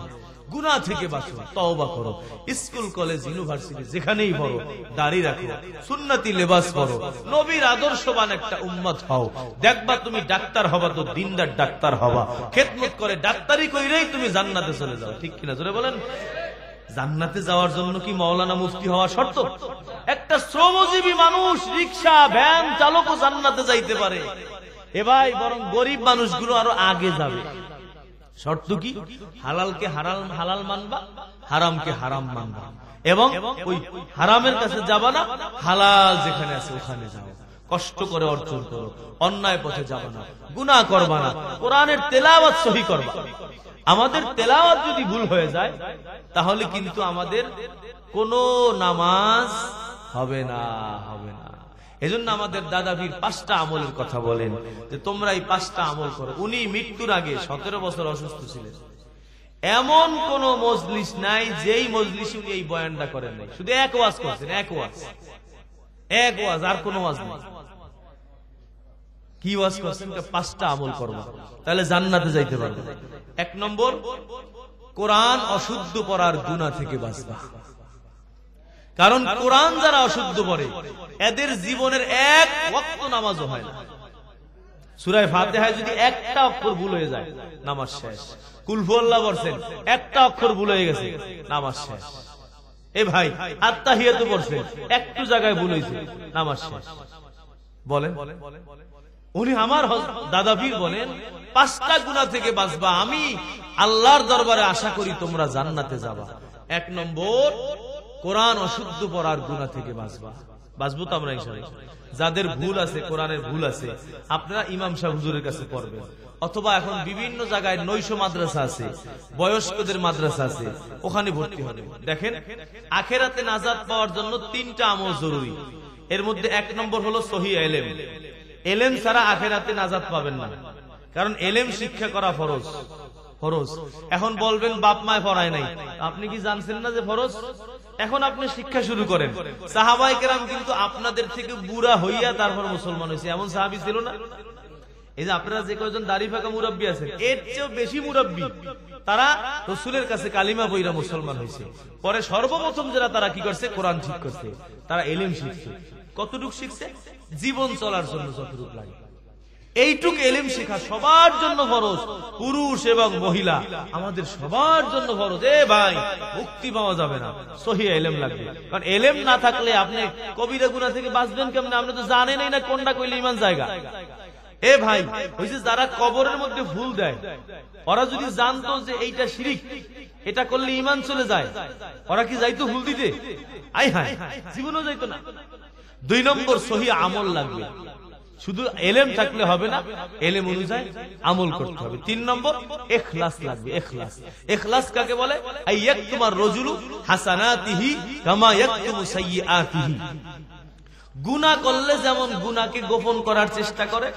Speaker 1: গুনাহ থেকে বাঁচো, তওবা করো, স্কুল কলেজ ইউনিভার্সিটি যেখানেই পড়ো দাড়ি রাখো, সুন্নতি লেবাস পরো, নবীর আদর্শবান একটা উম্মত হও। দেখবা তুমি ডাক্তার হবা তো দিনদার ডাক্তার হবা, খেদমত করে ডাক্তারি কইরেই তুমি জান্নাতে চলে যাও। ঠিক কিনা জোরে বলেন? জান্নাতে যাওয়ার জন্য কি মাওলানা মুফতি হওয়া শর্ত? একটা শ্রমজীবী মানুষ, রিকশা ভ্যান চালকও জান্নাতে যাইতে পারে। এ ভাই, বরং গরিব মানুষগুলো আরো আগে যাবে। শর্ত কি? হালালকে হালাল মানবা, হারামকে হারাম মানবা, এবং ওই হারামের কাছে যাবা না, হালাল যেখানে আছে ওখানে যাও। কষ্ট করে অর্জন করো, অন্যায় পথে যাবা না, গুনাহ করবা না, কোরআনের তেলাওয়াত সহি করবা। আমাদের তেলাওয়াত যদি ভুল হয়ে যায় তাহলে কিন্তু আমাদের কোনো নামাজ হবে না, হবে না। এজন্য আমাদের দাদা পীর 5টা আমলের কথা বলেন যে তোমরা এই 5টা আমল করো। উনি মৃত্যুর আগে 17 বছর অসুস্থ ছিলেন। এমন কোন মজলিস নাই যেই মজলিসে উনি এই বয়ানটা করেন নাই। শুধু এক ওয়াজ করছেন, এক ওয়াজ, আর কোন ওয়াজ নেই। কি ওয়াজ করছেন? 5টা আমল করবা, তাহলে জান্নাতে যাইতে পারবে। 1 নম্বর, কোরআন অশুদ্ধ পড়ার গুনাহ থেকে বাঁচবা। কারণ কোরআন যারা অশুদ্ধ পড়ে এদের জীবনের 1 ওয়াক্ত নামাজও হয় না। সূরা ফাতিহায় যদি একটা অক্ষর ভুল হয়ে যায় নামাজ শেষ। কুল হুয়াল্লাহ পড়ছেন, একটা অক্ষর ভুল হয়ে গেছে নামাজ শেষ। এ ভাই, আত্তাহিয়াতু পড়ছেন, একটু জায়গায় ভুল হয়েছে নামাজ শেষ। বলেন, উনি আমার দাদা পীর বলেন 5টা গুনাহ থেকে বাঁচবা। আমি আল্লাহর দরবারে আশা করি তোমরা জান্নাতে যাবা। 1 নম্বর, কোরআন অশুদ্ধ পড়ার গুনাহ থেকে বাঁচবা। বাঁচবো তো আমরা ইনশাআল্লাহ। যাদের ভুল আছে, কোরআনের ভুল আছে, আপনারা ইমাম সাহেব হুজুরের কাছে পড়বেন, অথবা এখন বিভিন্ন জায়গায় নৈশ মাদ্রাসা আছে, বয়স্কদের মাদ্রাসা আছে, ওখানে ভর্তি হবেন। দেখেন, আখিরাতে নাজাত পাওয়ার জন্য 3টা আমল জরুরি। এর মধ্যে 1 নম্বর হলো সহিহ ইলম। এলেম ছাড়া আখিরাতে নাজাত পাবেন না, কারণ এলেম শিক্ষা করা ফরজ। এখন বলবেন বাপ মায় পড়ায় নাই, আপনি কি জানছেন না যে ফরজ? এখন আপনি শিক্ষা শুরু করেন। সাহাবায়ে কেরাম কিন্তু আপনাদের থেকে বুড়া হইয়া তারপর মুসলমান হয়েছে, এমন সাহাবী ছিল না? এই যে আপনারা যে কয়েকজন দাড়ি ফাঁকা মুরাব্বি আছেন, এর চেয়েও বেশি মুরাব্বি তারা রাসূলের কাছে কালিমা পড়া মুসলমান হয়েছে। পরে সর্বপ্রথম যারা তারা কি করছে, কোরআন ঠিক করছে, তারা এলেম শিখছে। কতটুকু শিখছে? জীবন চলার জন্য যতটুকু লাগে। এইটুক এলেম শেখা সবার জন্য ফরজ, পুরুষ এবং মহিলা আমাদের সবার জন্য ফরজ। ভাই মুক্তি পাওয়া যাবে না, সহিহ এলেম লাগবে। কারণ এলেম না থাকলে আপনি কবিরা গুনাহ থেকে বাঁচবেন কেমনে? আপনি তো জানেনই না কোনটা কইলে ঈমান জায়গা। ভাই হইছে যারা কবরের মধ্যে ফুল দেয়, ওরা যদি জানতো যে এইটা শিরিক, এটা করলে ঈমান চলে যায়, ওরা কি যাইতো ফুল দিতে? আই হায়, জীবনও যাইতো না। 2 নম্বর সহিহ আমল লাগবে। শুধু এলেম থাকলে হবে না, এলেম অনুযায়ী আমল করতে হবে। 3 নম্বর ইখলাস লাগবে। ইখলাস, ইখলাস কাকে বলে? আইয়াকতুমার রাজুলু হাসানাতিহি কামা ইয়াকতুমু সাইয়্যাতিহি। গুনাহ করলে যেমন গুনাহকে গোপন করার চেষ্টা করে,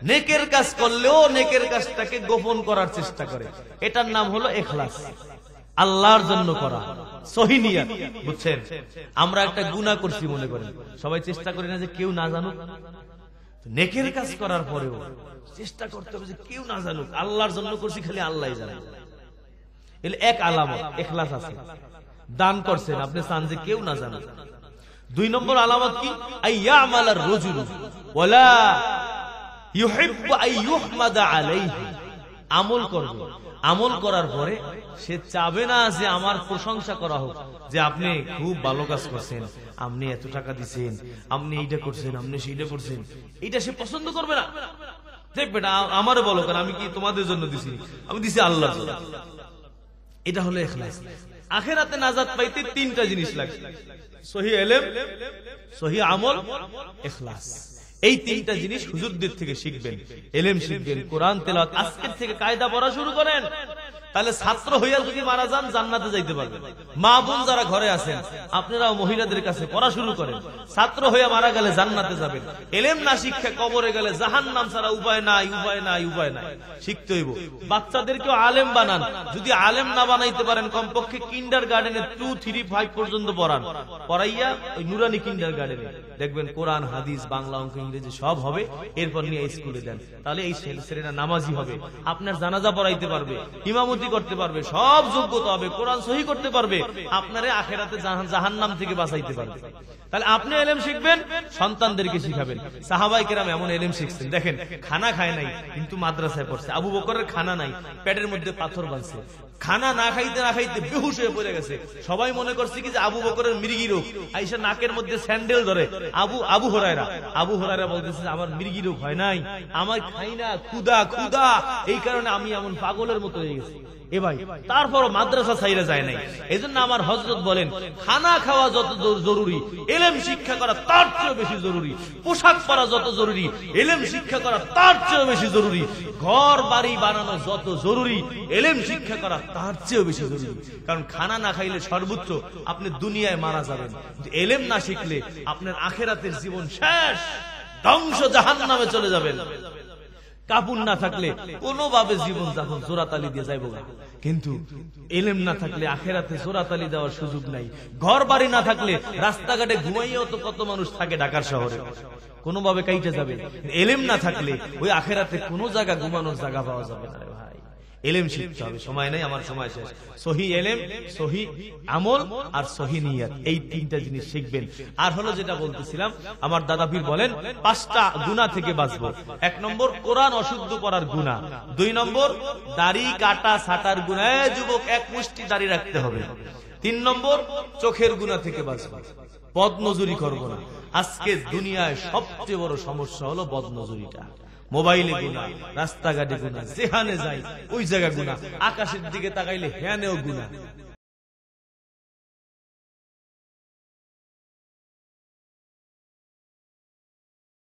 Speaker 1: নেকের কাজ করলেও নেকের কাজটাকে গোপন করার চেষ্টা করে। এটার নাম হলো ইখলাস, আল্লাহর জন্য করা, সহিহ নিয়ত। বুঝছেন? আমরা একটা গুনাহ করছি মনে করেন, সবাই চেষ্টা করি না যে কেউ না জানুক। নেকের কাজ করার পরেও চেষ্টা করতে হবে যে কেউ না জানুক, আল্লাহর জন্য করছি, খালি আল্লাহই জানে। এর এক আলামত ইখলাস আছে। দান করছেন, আপনি চান যে কেউ না জানুক। 2 নম্বর আলামত কি? আইয়ামালার রাজুলু ওয়ালা ইউহিব্বু আইয়ুহমাদা আলাইহি। আমল করবে, আমল করার পরে সে চাবে না যে আমার প্রশংসা করা হোক, যে আপনি খুব ভালো কাজ করছেন, আপনি এত টাকা দিচ্ছেন, আপনি এইটা করছেন, আপনি সেইটা করছেন। এইটা সে পছন্দ করবে না। দেখবে না, আমারও বলো কেন, আমি কি তোমাদের জন্য দিছি? আমি দিছি আল্লাহর জন্য। এটা হলো ইখলাস। আখিরাতে নাজাত পাইতে 3টা জিনিস লাগে: সহিহ এলেম, সহিহ আমল, ইখলাস। এই 3টা জিনিস হুজুরদের থেকে শিখবেন, এলেম শিখবেন, কোরআন তেলাওয়াত আজকের থেকে কায়দা পড়া শুরু করেন। তাহলে ছাত্র হইয়া যদি মারা যান জান্নাতে যাইতে পারবেন। মা বোন যারা ঘরে আছেন, আপনারাও মহিলাদের কাছে পড়া শুরু করেন। ছাত্র হইয়া মারা গেলে জান্নাতে যাবেন। এলেম না শিক্ষা কবরে গেলে জাহান্নাম ছাড়া উপায় নাই, উপায় নাই, উপায় নাই। শিখতে হইব। বাচ্চাদেরকেও আলেম বানান। যদি আলেম না বানাইতে পারেন, কমপক্ষে কিন্ডার গার্ডেনে 2, 3, 5 পর্যন্ত পড়ান। পড়াইয়া ওই নুরানি কিন্ডার গার্ডেনে দেখবেন কোরআন, হাদিস, বাংলা, অঙ্ক, ইংরেজি সব হবে। এরপর নিয়ে স্কুলে দেন। তাহলে এই ছেলেরা নামাজি হবে, আপনার জানাজা পড়াইতে পারবে, ইমামতি করতে পারবে, সব যোগ্যতা হবে, কোরআন সহি করতে পারবে, আপনারে আখিরাতে জাহান্নাম থেকে বাঁচাইতে পারবে। তাহলে আপনি এলেম শিখবেন, সন্তানদেরকে শিখাবেন। সাহাবায়ে কেরাম এমন এলেম শিখছেন, দেখেন খানা খায় নাই কিন্তু মাদ্রাসায় পড়ছে। আবু বকরের খানা নাই, পেটের মধ্যে পাথর বাঁধছে, খানা না খাইতে না খাইতে বেহুশ হয়ে পড়ে গেছে। সবাই মনে করছে কি যে আবু বকরের মৃগী রোগ, আইসা নাকের মধ্যে স্যান্ডেল ধরে। আবু হুরায়রা বলতেছে আমার মৃগী রোগ হয় নাই, আমার খাই না, ক্ষুধা, এই কারণে আমি এমন পাগলের মতো হয়ে গেছি। ভাই তারপরও মাদ্রাসা ছাইরা যায় নাই। এজন্য আমার হযরত বলেন, খানা খাওয়া যত জরুরি, এলেম শিক্ষা করা তার চেয়ে বেশি জরুরি। পোশাক পরা যত জরুরি, এলেম শিক্ষা করা তার চেয়ে বেশি জরুরি। ঘর বাড়ি বানানো যত জরুরি, এলেম শিক্ষা করা তার চেয়ে বেশি জরুরি। কারণ খানা না খাইলে সর্বোচ্চ আপনি দুনিয়ায় মারা যাবেন, এলেম না শিখলে আপনার আখিরাতের জীবন শেষ, ধ্বংস, জাহান্নামে চলে যাবেন। কাপড় না থাকলে কোনোভাবে জীবন যাপন জোরাতালি দিয়ে যাইব না, কিন্তু এলেম না থাকলে আখিরাতে জোরাতালি দেওয়ার সুযোগ নাই। ঘর বাড়ি না থাকলে রাস্তাঘাটে ঘুমাইয়েও তো কত মানুষ থাকে ঢাকার শহরে, কোনোভাবে কাইটে যাবে। এলেম না থাকলে ওই আখিরাতে কোনো জায়গা ঘুমানোর জায়গা পাওয়া যাবে না। রে ভাই, এলেম শিখতে হবে। সময় নাই, আমার সময় শেষ। সহিহ এলেম, সহিহ আমল আর সহিহ নিয়ত, এই 3টা জিনিস শিখবেন। আর হলো যেটা বলতেছিলাম, আমার দাদা পীর বলেন 5টা গুনাহ থেকে বাঁচবো। 1 নম্বর কোরআন অশুদ্ধ পড়ার গুনাহ। 2 নম্বর দাড়ি কাটা ছাটার গুনাহ, যুবক 1 মুষ্টি দাড়ি রাখতে হবে। 3 নম্বর চোখের গুনাহ থেকে বাঁচবো, বদনজরি করব না। আজকে দুনিয়ায় সবচেয়ে বড় সমস্যা হলো বদনজরিটা। মোবাইলে গুনাহ, রাস্তাঘাটে গুনাহ, যেখানে যাই ওই জায়গা গুনাহ, আকাশের দিকে তাকাইলে হ্যানেও গুনাহ।